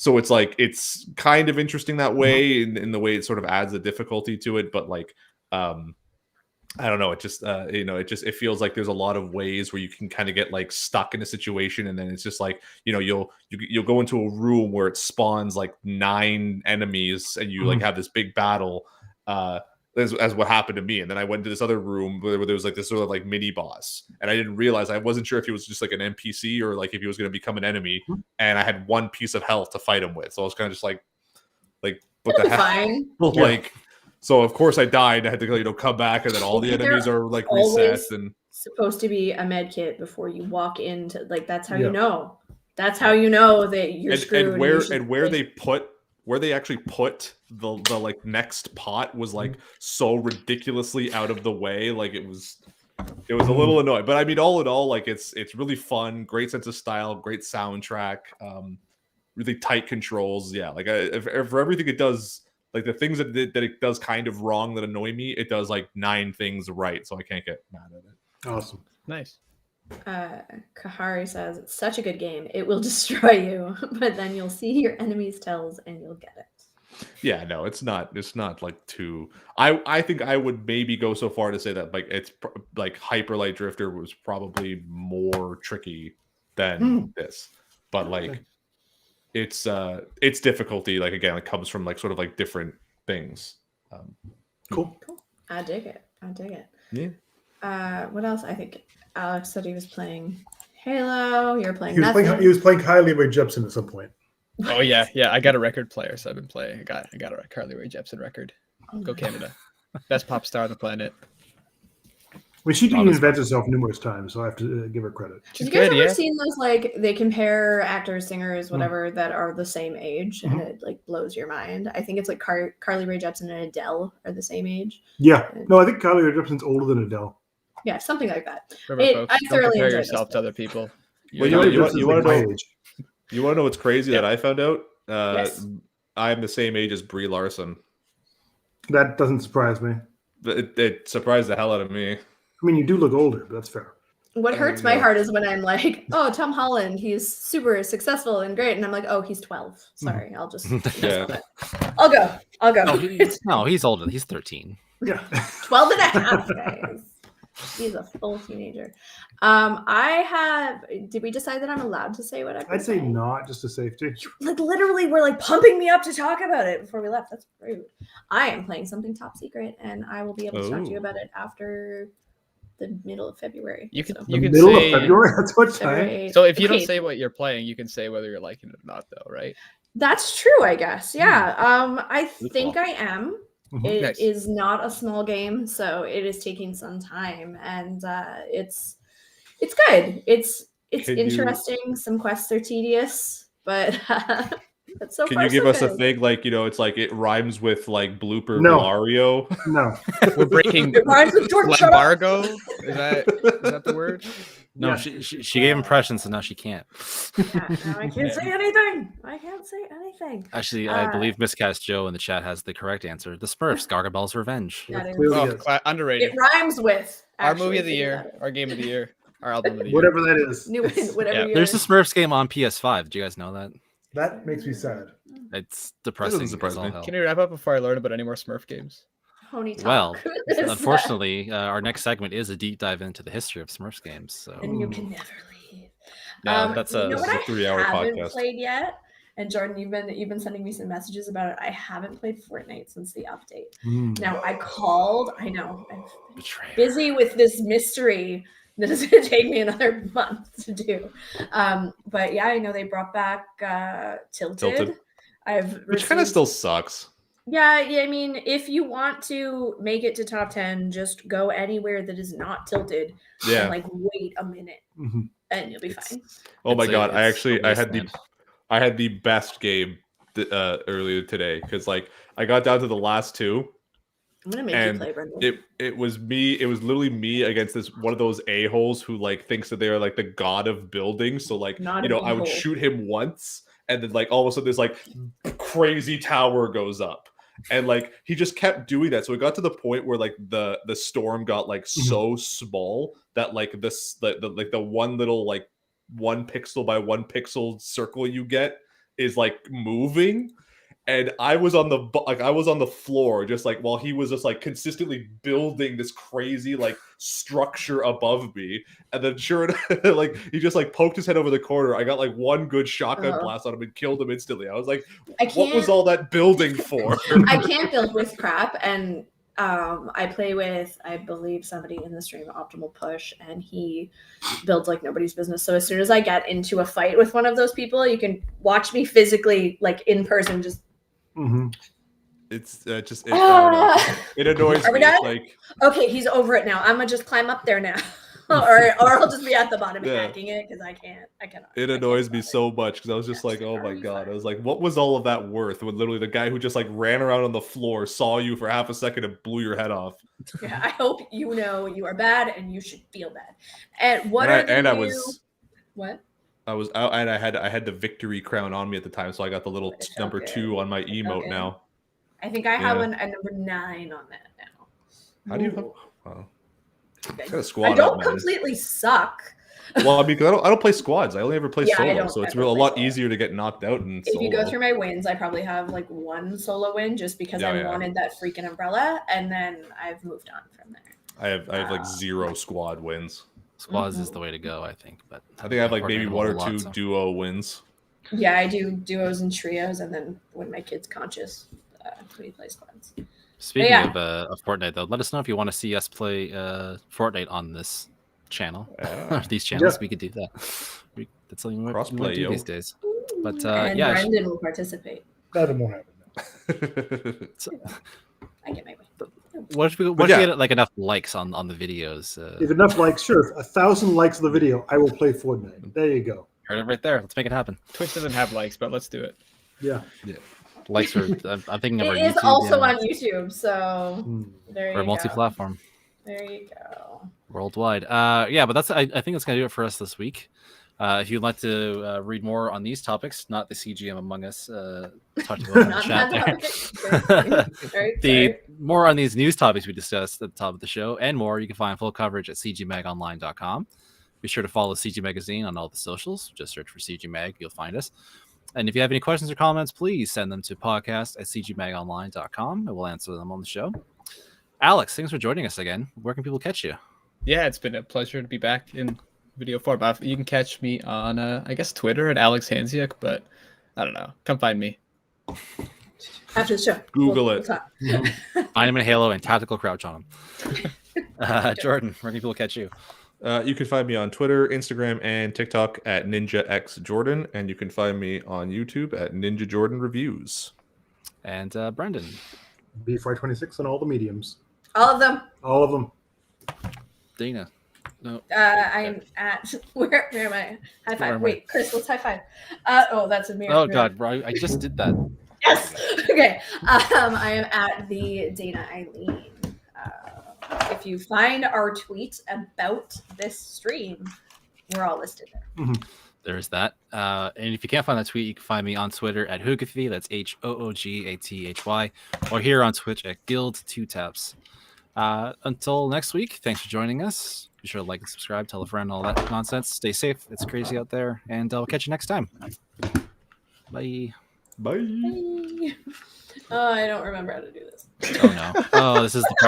So it's like it's kind of interesting that way in the way it sort of adds a difficulty to it, but like I don't know. It just it feels like there's a lot of ways where you can kind of get like stuck in a situation, and then it's just like you'll go into a room where it spawns like 9 enemies, and you like have this big battle. As what happened to me, and then I went to this other room where there was like this sort of like mini boss, and I didn't realize I wasn't sure if he was just like an NPC or like if he was going to become an enemy, and I had 1 piece of health to fight him with, so I was kind of just like what the heck? Fine. Like. So of course I died. I had to come back, and then all the enemies are like reset. And supposed to be a med kit before you walk into like that's how you know. That's how you know that you're screwed. And where they actually put the like next pot was like so ridiculously out of the way. Like it was a little annoying. But I mean, all in all, like it's really fun. Great sense of style. Great soundtrack. Really tight controls. Yeah, like for everything it does. Like the things that it does kind of wrong that annoy me, it does like 9 things right, so I can't get mad at it. Awesome. Nice. Kahari says it's such a good game. It will destroy you, but then you'll see your enemy's tells and you'll get it. Yeah, no, it's not like too. I think I would maybe go so far to say that like it's like Hyper Light Drifter was probably more tricky than this, but like. Its difficulty, like again, it comes from like sort of like different things. Cool. I dig it. Yeah. What else? I think Alex said he was playing Halo. You're playing. He was playing Kylie Rae Jepsen at some point. Oh yeah. I got a record player, so I've been playing. I got a Carly Rae Jepsen record. Go Canada. Best pop star on the planet. I mean, she reinvents herself numerous times, so I have to give her credit. Have you guys ever seen those, like, they compare actors, singers, whatever, that are the same age, and it, like, blows your mind? I think it's, like, Carly Rae Jepsen and Adele are the same age. Yeah. No, I think Carly Rae Jepsen's older than Adele. Yeah, something like that. Remember, folks, don't compare yourself to other people. Well, you want to know what's crazy that I found out? Yes. I'm the same age as Brie Larson. That doesn't surprise me. It surprised the hell out of me. I mean, you do look older, but that's fair. What hurts my heart is when I'm like, oh, Tom Holland, he's super successful and great. And I'm like, oh, he's 12. Sorry, I'll just I'll go. No, he's older. He's 13. Yeah. 12 and a half, guys. He's a full teenager. Did we decide that I'm allowed to say whatever? I'd say not, just a safety. Like literally were like pumping me up to talk about it before we left. That's rude. I am playing something top secret, and I will be able to talk to you about it after the middle of February. You can middle say of February. That's what time. So if you don't say what you're playing, you can say whether you're liking it or not, though, right? That's true, I guess. Yeah. I think I am. It is not a small game, so it is taking some time, and it's good. It's interesting. Some quests are tedious, but that's so. Can you give us a thing like it's like it rhymes with like blooper Mario? No, we're breaking it rhymes with embargo. Is that the word? No, yeah. she gave impressions, so now she can't. Now I can't say anything. Actually, I believe Miscast Joe in the chat has the correct answer. The Smurfs, Gargamel's Revenge. Underrated. It rhymes with our movie of the year, our game of the year, our album of the year. Whatever that is. Whatever. There's a Smurfs game on PS5. Do you guys know that? That makes me sad. It's depressing. Can you wrap up before I learn about any more Smurf games? Well, unfortunately, our next segment is a deep dive into the history of Smurfs games. So, and you can never leave. Yeah, that's a 3-hour podcast. I haven't played yet, and Jordan, you've been sending me some messages about it. I haven't played Fortnite since the update. Now I called. I know I'm busy with this mystery that is going to take me another month to do. But yeah, I know they brought back Tilted. Which kind of still sucks. Yeah, I mean, if you want to make it to top 10, just go anywhere that is not Tilted. Yeah. And like wait a minute, and you'll be fine. Oh my god! I had the best game earlier today because like I got down to the last 2. I'm gonna make you play, Brendan. It was me. It was literally me against this one of those a-holes who like thinks that they are like the god of building. So like I would shoot him once, and then like all of a sudden this like crazy tower goes up. And like he just kept doing that, so it got to the point where like the storm got like so small that like the one little like 1 pixel by 1 pixel circle you get is like moving, and I was on the floor just like while he was just like consistently building this crazy like structure above me, and then sure enough, like he just like poked his head over the corner. I got like one good shotgun blast on him and killed him instantly. I was like, what was all that building for? I can't build with crap, and I play with, I believe, somebody in the stream, Optimal Push, and he builds like nobody's business. So as soon as I get into a fight with one of those people, you can watch me physically, like in person, just. It's just I don't know. It annoys Are we me. done? Like, okay, he's over it now. I'm gonna just climb up there now, or I'll just be at the bottom hacking it because I cannot. It annoys me so much because I was just like, oh my god. I was like, what was all of that worth when literally the guy who just like ran around on the floor saw you for half a second and blew your head off? Yeah, I hope you know you are bad and you should feel bad. And what are the new... What? I was out and I had the victory crown on me at the time, so I got the little number 2 on my emote now. I think I have a number 9 on that now. How do you have? Wow. I don't completely suck. Well, I mean, I don't play squads. I only ever play solo, so it's a lot easier to get knocked out. And if you go through my wins, I probably have like 1 solo win just because I wanted that freaking umbrella, and then I've moved on from there. I have like 0 squad wins. Squads is the way to go, I think. But I think I have like maybe 1 or 2 duo wins. Yeah, I do duos and trios, and then when my kid's conscious, we play squads. Speaking of Fortnite, though, let us know if you want to see us play Fortnite on this channel. These channels, we could do that. That's something we do these days. But and Brendan will participate. That won't happen. I get my way. What if we get like enough likes on the videos? If enough likes, sure. 1,000 likes of the video, I will play Fortnite. There you go. Heard it right there. Let's make it happen. Twitch doesn't have likes, but let's do it. Yeah. Likes are. I'm thinking of our YouTube. It is also on YouTube, so there you go. We're multi-platform. There you go. Worldwide. But that's. I think that's gonna do it for us this week. If you'd like to read more on these topics, not the CGM Among Us talked about in the chat there. More on these news topics we discussed at the top of the show and more, you can find full coverage at cgmagonline.com. Be sure to follow CG Magazine on all the socials. Just search for CG Mag, you'll find us. And if you have any questions or comments, please send them to podcast@cgmagonline.com and we'll answer them on the show. Alex, thanks for joining us again. Where can people catch you? Yeah, it's been a pleasure to be back in video form. You can catch me on I guess Twitter at Alex Hansiak, but I don't know, come find me after the show. Google it. Find him in Halo and tactical crouch on him. Jordan, where can people catch you? You can find me on Twitter, Instagram, and TikTok at NinjaXJordan, and you can find me on YouTube at Ninja Jordan Reviews. And Brendan, BFY26 on all the mediums. All of them. All of them. Dana. No. I'm at where am I? High five. Wait, Chris, let's high five. That's a mirror. Oh God, bro, I just did that. Yes. Okay. I am at the Dana Eileen. If you find our tweet about this stream, we're all listed there. There's that. And if you can't find that tweet, you can find me on Twitter at Hoogathy. That's HOOGATHY, or here on Twitch at Guild2Taps. Until next week, thanks for joining us. Be sure to like and subscribe, tell a friend, all that nonsense. Stay safe. It's crazy out there, and I'll catch you next time. Bye. Bye. Oh, I don't remember how to do this. Oh no. Oh, this is the part.